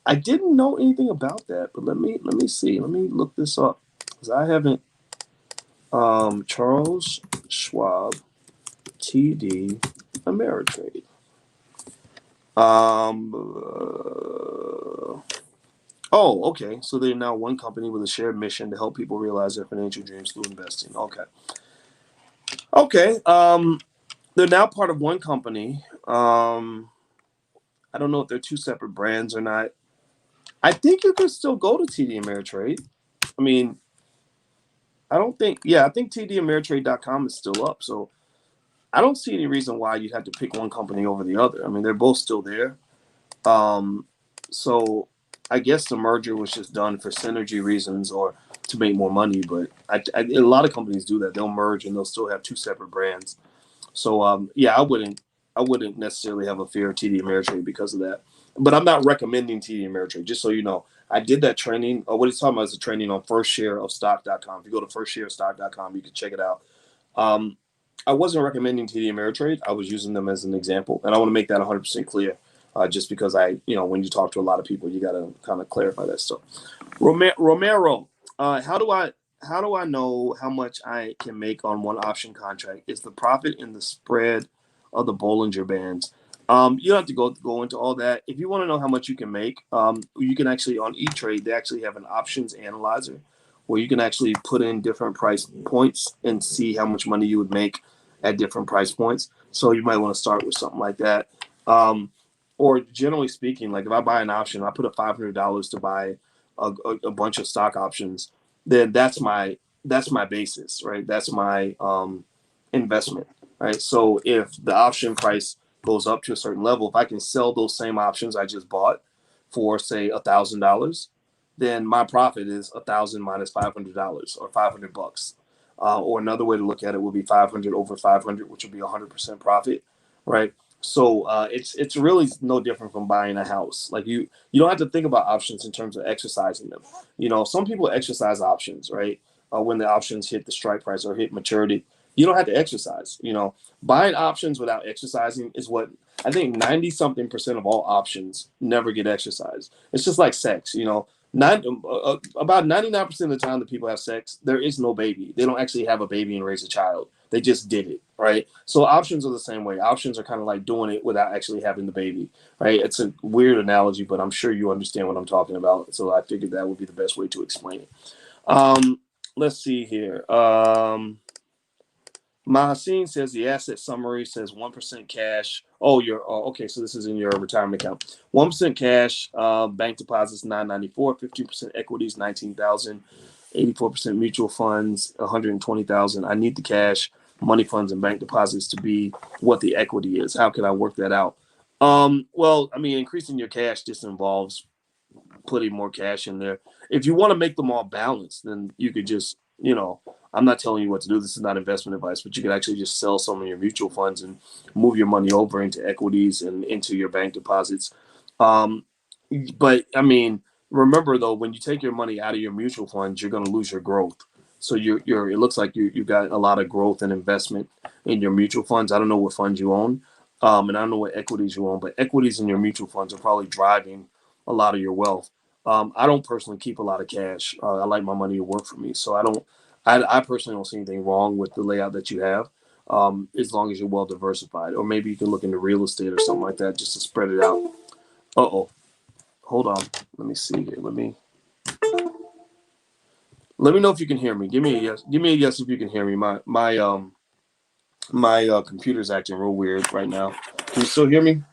I didn't know anything about that, but let me see. Let me look this up because I haven't. Charles Schwab, TD Ameritrade. Oh, okay. So they're now one company with a shared mission to help people realize their financial dreams through investing. Okay. They're now part of one company. I don't know if they're two separate brands or not. I think you could still go to TD Ameritrade. I mean, I think TDAmeritrade.com is still up. So I don't see any reason why you'd have to pick one company over the other. I mean, they're both still there. So I guess the merger was just done for synergy reasons or to make more money. But a lot of companies do that. They'll merge and they'll still have two separate brands. So yeah, I wouldn't necessarily have a fear of TD Ameritrade because of that. But I'm not recommending TD Ameritrade, just so you know. I did that training. What he's talking about is a training on firstshareofstock.com. If you go to firstshareofstock.com, you can check it out. Um, I wasn't recommending TD Ameritrade. I was using them as an example. And I want to make that 100% clear, just because when you talk to a lot of people, you got to kind of clarify that stuff. Romero, how do I know how much I can make on one option contract? Is the profit in the spread of the Bollinger Bands? You don't have to go into all that. If you want to know how much you can make, you can actually on E-Trade, they actually have an options analyzer where you can actually put in different price points and see how much money you would make at different price points. So you might want to start with something like that. Or generally speaking, like if I buy an option, I put up $500 to buy a bunch of stock options, then that's my basis, right? That's my investment, right? So if the option price goes up to a certain level, if I can sell those same options I just bought for say $1,000, then my profit is 1,000 minus $500 or $500. Or another way to look at it would be 500 over 500, which would be 100% profit, right? So it's really no different from buying a house. Like you don't have to think about options in terms of exercising them. Some people exercise options, right? When the options hit the strike price or hit maturity, you don't have to exercise. Buying options without exercising is what I think 90 something percent of all options never get exercised. It's just like sex. About 99% of the time that people have sex, there is no baby. They don't actually have a baby and raise a child. They just did it, right? So options are the same way. Options are kind of like doing it without actually having the baby, right? It's a weird analogy, but I'm sure you understand what I'm talking about. So I figured that would be the best way to explain it. Let's see here. Mahaseen says the asset summary says 1% cash. Okay. So this is in your retirement account. 1% cash, bank deposits 994, 15% equities 19,000, 84% mutual funds 120,000. I need the cash, money funds, and bank deposits to be what the equity is. How can I work that out? Well, I mean, increasing your cash just involves putting more cash in there. If you want to make them all balanced, then you could just I'm not telling you what to do. This is not investment advice, but you can actually just sell some of your mutual funds and move your money over into equities and into your bank deposits. Um, but I mean, remember though, when you take your money out of your mutual funds, you're going to lose your growth. So you're it looks like you've got a lot of growth and investment in your mutual funds. I don't know what funds you own, and I don't know what equities you own, but equities in your mutual funds are probably driving a lot of your wealth. I don't personally keep a lot of cash. I like my money to work for me, so I don't. I personally don't see anything wrong with the layout that you have, as long as you're well diversified. Or maybe you can look into real estate or something like that just to spread it out. Uh-oh. Hold on. Let me see here. Let me know if you can hear me. Give me a yes. Give me a yes if you can hear me. My computer's acting real weird right now. Can you still hear me?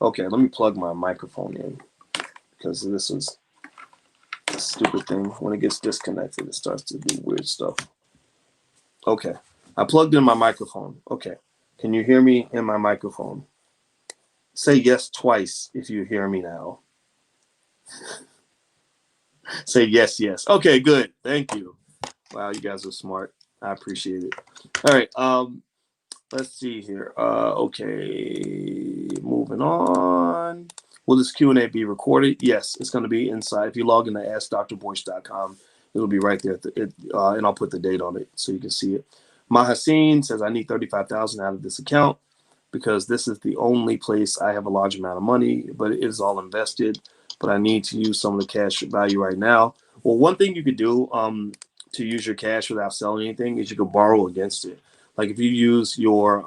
Okay, let me plug my microphone in because this is a stupid thing. When it gets disconnected, it starts to do weird stuff. Okay, I plugged in my microphone. Okay, can you hear me in my microphone? Say yes twice if you hear me now. Say yes, yes. Okay, good. Thank you. Wow, you guys are smart. I appreciate it. All right. Let's see here. Okay, moving on. Will this Q&A be recorded? Yes, it's going to be inside. If you log into AskDrBoyce.com, it'll be right there, and I'll put the date on it so you can see it. Mahaseen says, I need 35,000 out of this account because this is the only place I have a large amount of money, but it is all invested. But I need to use some of the cash value right now. Well, one thing you could do to use your cash without selling anything is you could borrow against it. Like if you use your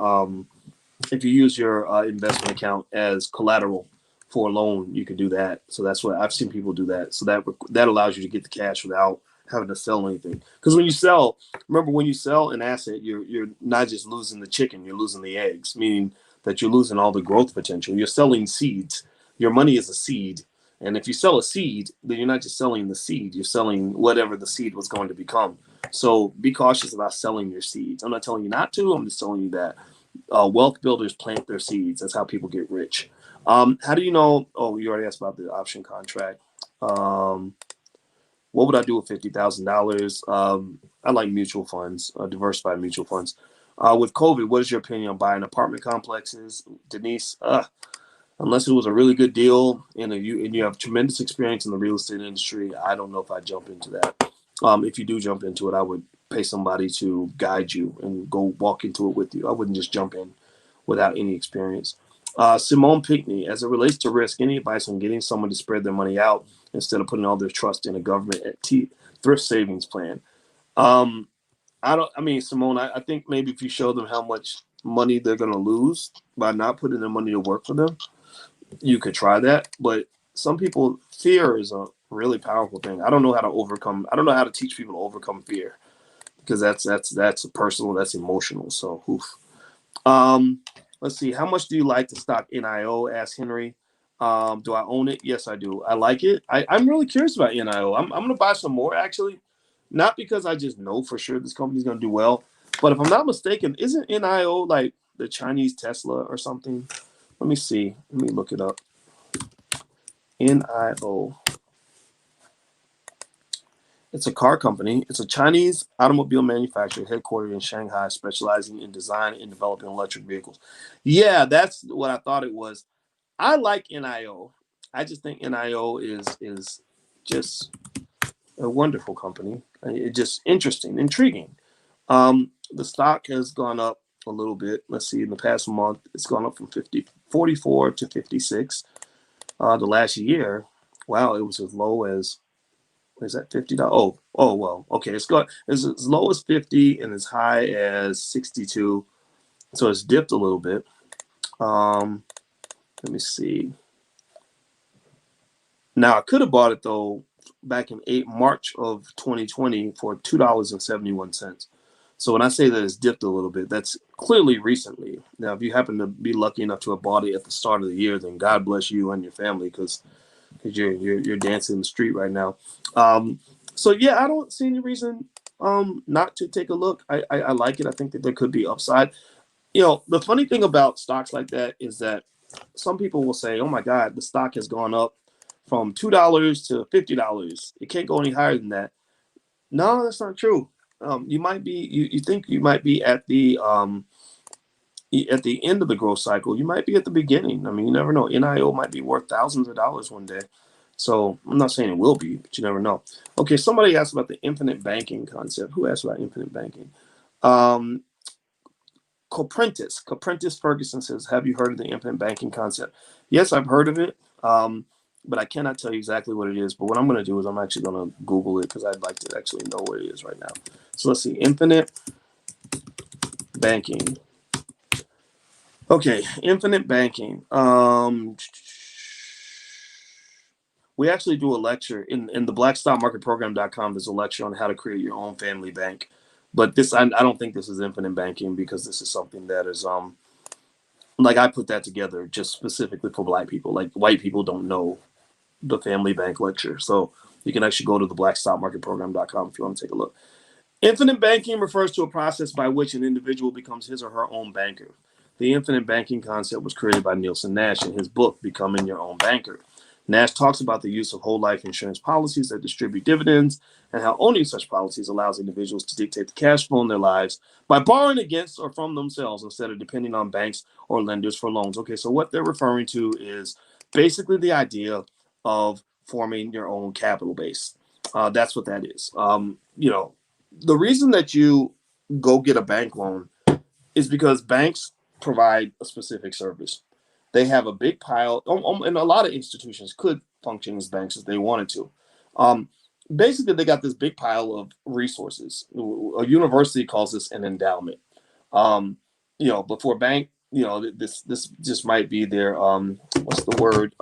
investment account as collateral for a loan, you can do that. So that's what I've seen people do that. So that allows you to get the cash without having to sell anything. Because when you sell, remember when you sell an asset, you're not just losing the chicken, you're losing the eggs, meaning that you're losing all the growth potential. You're selling seeds. Your money is a seed. And if you sell a seed, then you're not just selling the seed, you're selling whatever the seed was going to become. So be cautious about selling your seeds. I'm not telling you not to, I'm just telling you that wealth builders plant their seeds. That's how people get rich. How do you know? Oh, you already asked about the option contract. What would I do with $50,000? I like mutual funds, diversified mutual funds. With COVID, what is your opinion on buying apartment complexes, Denise? Unless it was a really good deal and you have tremendous experience in the real estate industry, I don't know if I jump into that. If you do jump into it, I would pay somebody to guide you and go walk into it with you. I wouldn't just jump in without any experience. Simone Pinckney, as it relates to risk, any advice on getting someone to spread their money out instead of putting all their trust in a government thrift savings plan? Um, Simone, I think maybe if you show them how much money they're going to lose by not putting their money to work for them, you could try that. But some people, fear is a really powerful thing. I don't know how to overcome. I don't know how to teach people to overcome fear because that's personal, that's emotional. So, oof. Um, let's see. How much do you like the stock NIO? Asked Henry. Do I own it? Yes, I do. I like it. I'm really curious about NIO. I'm going to buy some more actually, not because I just know for sure this company's going to do well, but if I'm not mistaken, isn't NIO like the Chinese Tesla or something? Let me see. Let me look it up. NIO. It's a car company. It's a Chinese automobile manufacturer headquartered in Shanghai, specializing in design and developing electric vehicles. Yeah, that's what I thought it was. I like NIO. I just think NIO is just a wonderful company. It's just interesting, intriguing. The stock has gone up a little bit. Let's see, in the past month, it's gone up from 44 to 56. The last year, wow, it was as low as, is that $50? Oh well, okay. It's as low as 50 and as high as 62. So it's dipped a little bit. Let me see. Now I could have bought it though back in March of 2020 for $2.71. So when I say that it's dipped a little bit, that's clearly recently. Now, if you happen to be lucky enough to have bought it at the start of the year, then God bless you and your family because you're dancing in the street right now. So yeah, I don't see any reason not to take a look. I like it. I think that there could be upside. The funny thing about stocks like that is that some people will say, "Oh my God, the stock has gone up from $2 to $50. It can't go any higher than that." No, that's not true. You might be, you think you might be at the end of the growth cycle. You might be at the beginning. I mean, you never know. NIO might be worth thousands of dollars one day. So I'm not saying it will be, but you never know. Okay, somebody asked about the infinite banking concept. Who asked about infinite banking? Um, Coprentis Ferguson says, have you heard of the infinite banking concept? Yes, I've heard of it, but I cannot tell you exactly what it is. But what I'm going to do is I'm actually going to Google it because I'd like to actually know what it is right now. So let's see, infinite banking. Okay, infinite banking. We actually do a lecture in the blackstockmarketprogram.com. There's a lecture on how to create your own family bank. But this, I don't think this is infinite banking because this is something that is, like I put that together just specifically for Black people. Like white people don't know the family bank lecture. So you can actually go to the blackstockmarketprogram.com if you want to take a look. Infinite banking refers to a process by which an individual becomes his or her own banker. The infinite banking concept was created by Nielsen Nash in his book, Becoming Your Own Banker. Nash talks about the use of whole life insurance policies that distribute dividends and how owning such policies allows individuals to dictate the cash flow in their lives by borrowing against or from themselves instead of depending on banks or lenders for loans. Okay, so what they're referring to is basically the idea of forming your own capital base. That's what that is. The reason that you go get a bank loan is because banks provide a specific service. They have a big pile, and a lot of institutions could function as banks if they wanted to. Um, Basically, they got this big pile of resources. A university calls this an endowment. Before bank, this just might be their what's the word?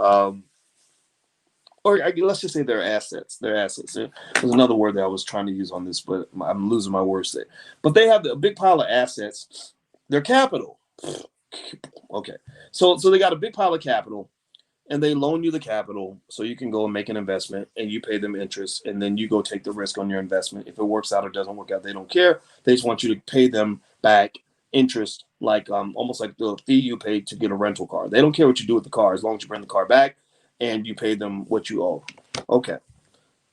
Let's just say their assets. Their assets. There's another word that I was trying to use on this, but I'm losing my words there. But they have a big pile of assets. Their capital. Okay, so they got a big pile of capital, and they loan you the capital so you can go and make an investment, and you pay them interest, and then you go take the risk on your investment. If it works out or doesn't work out, they don't care. They just want you to pay them back interest, like almost like the fee you paid to get a rental car. They don't care what you do with the car as long as you bring the car back and you pay them what you owe. Okay.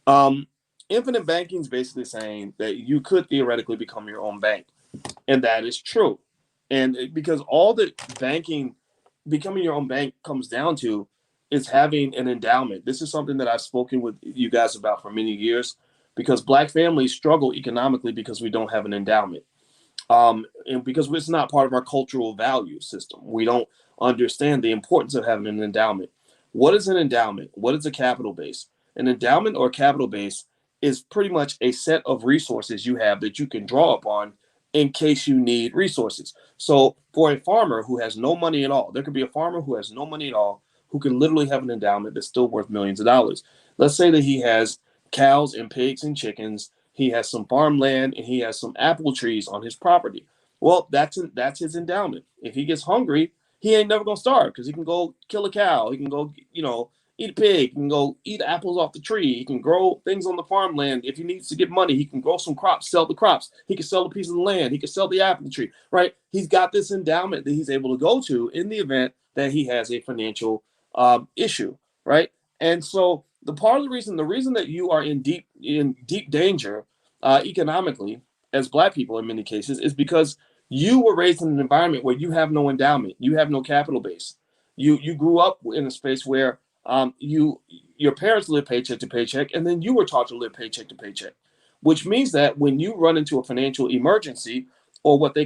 Um, Infinite banking is basically saying that you could theoretically become your own bank, and that is true. And because all that banking, becoming your own bank comes down to is having an endowment. This is something that I've spoken with you guys about for many years because Black families struggle economically because we don't have an endowment. And because it's not part of our cultural value system. We don't understand the importance of having an endowment. What is an endowment? What is a capital base? An endowment or capital base is pretty much a set of resources you have that you can draw upon in case you need resources. So for a farmer who has no money at all, there could be a farmer who has no money at all who can literally have an endowment that's still worth millions of dollars. Let's say that he has cows and pigs and chickens, he has some farmland, and he has some apple trees on his property. Well, that's his endowment. If he gets hungry, he ain't never gonna starve because he can go kill a cow. He can go, eat a pig. He can go eat apples off the tree. He can grow things on the farmland. If he needs to get money, he can grow some crops, sell the crops. He can sell a piece of the land. He can sell the apple tree. Right? He's got this endowment that he's able to go to in the event that he has a financial issue. Right? And so the reason that you are in deep danger economically as Black people in many cases is because you were raised in an environment where you have no endowment, you have no capital base. You grew up in a space where your parents live paycheck to paycheck, and then you were taught to live paycheck to paycheck, which means that when you run into a financial emergency or what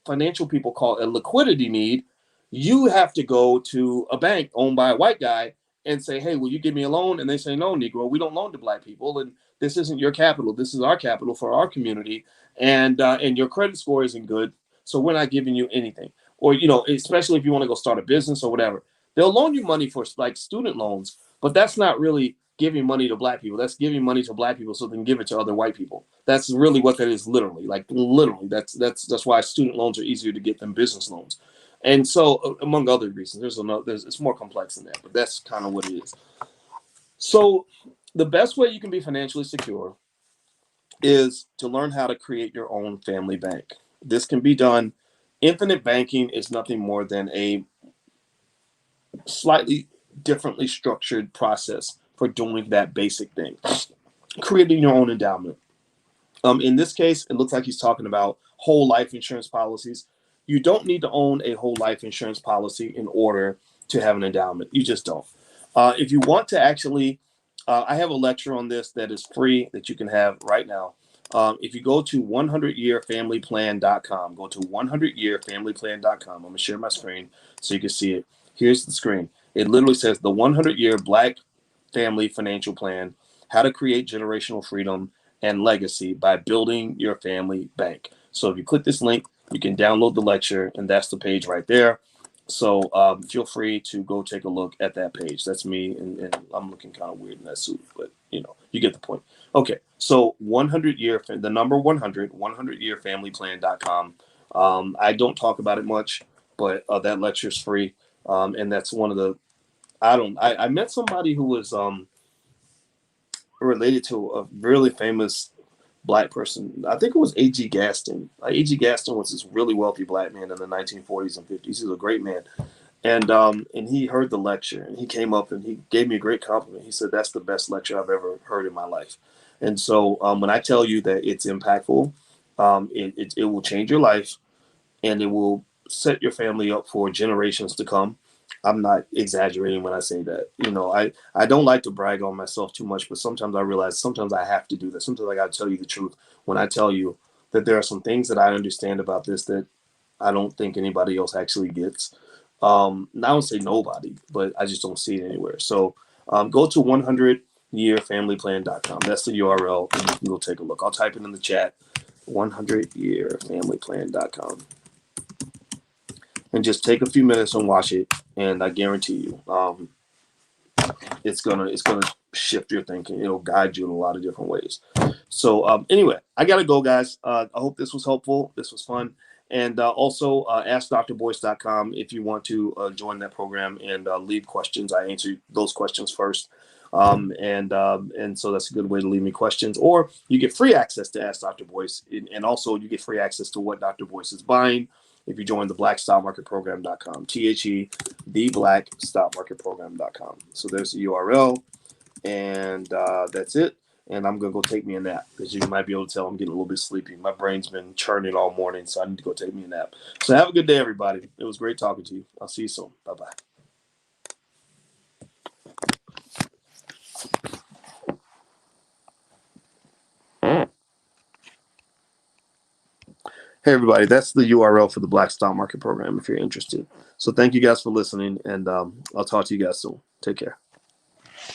financial people call a liquidity need, you have to go to a bank owned by a white guy and say, hey, will you give me a loan? And they say, no, Negro, we don't loan to Black people. And this isn't your capital. This is our capital for our community. And your credit score isn't good. So we're not giving you anything. Or, especially if you want to go start a business or whatever, they'll loan you money for like student loans, but that's not really giving money to Black people. That's giving money to Black people so they can give it to other white people. That's really what that is, literally. Like literally, that's why student loans are easier to get than business loans. And so, among other reasons, it's more complex than that, but that's kind of what it is. So, the best way you can be financially secure is to learn how to create your own family bank. This can be done. Infinite banking is nothing more than a slightly differently structured process for doing that basic thing, creating your own endowment. In this case, it looks like he's talking about whole life insurance policies. You don't need to own a whole life insurance policy in order to have an endowment. You just don't. If you want to actually, I have a lecture on this that is free that you can have right now. If you go to 100yearfamilyplan.com, go to 100yearfamilyplan.com. I'm going to share my screen so you can see it. Here's the screen. It literally says the 100-year Black Family Financial Plan, how to create generational freedom and legacy by building your family bank. So if you click this link, you can download the lecture, and that's the page right there. So feel free to go take a look at that page. That's me, and I'm looking kind of weird in that suit, but you get the point. Okay, so 100-year, the number 100, 100yearfamilyplan.com. I don't talk about it much, but that lecture is free, and that's one of the. I met somebody who was related to a really famous Black person. I think it was A.G. Gaston. A.G. Gaston was this really wealthy Black man in the 1940s and 50s. He was a great man. And he heard the lecture, and he came up and he gave me a great compliment. He said, "That's the best lecture I've ever heard in my life." And so when I tell you that it's impactful, it will change your life, and it will set your family up for generations to come. I'm not exaggerating when I say that. I don't like to brag on myself too much, but sometimes I realize sometimes I have to do that. Sometimes I got to tell you the truth when I tell you that there are some things that I understand about this that I don't think anybody else actually gets. I don't say nobody, but I just don't see it anywhere. So go to 100yearfamilyplan.com. That's the URL, and you can go take a look. I'll type it in the chat, 100yearfamilyplan.com. And just take a few minutes and watch it, and I guarantee you, it's gonna shift your thinking. It'll guide you in a lot of different ways. So anyway, I gotta go, guys. I hope this was helpful. This was fun. And also askdrboyce.com if you want to join that program and leave questions. I answer those questions first. And so that's a good way to leave me questions. Or you get free access to Ask Dr. Boyce. And also you get free access to what Dr. Boyce is buying if you join the blackstockmarketprogram.com. THE, theblackstockmarketprogram.com. So there's the URL. And that's it. And I'm going to go take me a nap, because you might be able to tell I'm getting a little bit sleepy. My brain's been churning all morning, so I need to go take me a nap. So have a good day, everybody. It was great talking to you. I'll see you soon. Bye-bye. Hey, everybody. That's the URL for the Black Stock Market Program if you're interested. So thank you guys for listening, and I'll talk to you guys soon. Take care.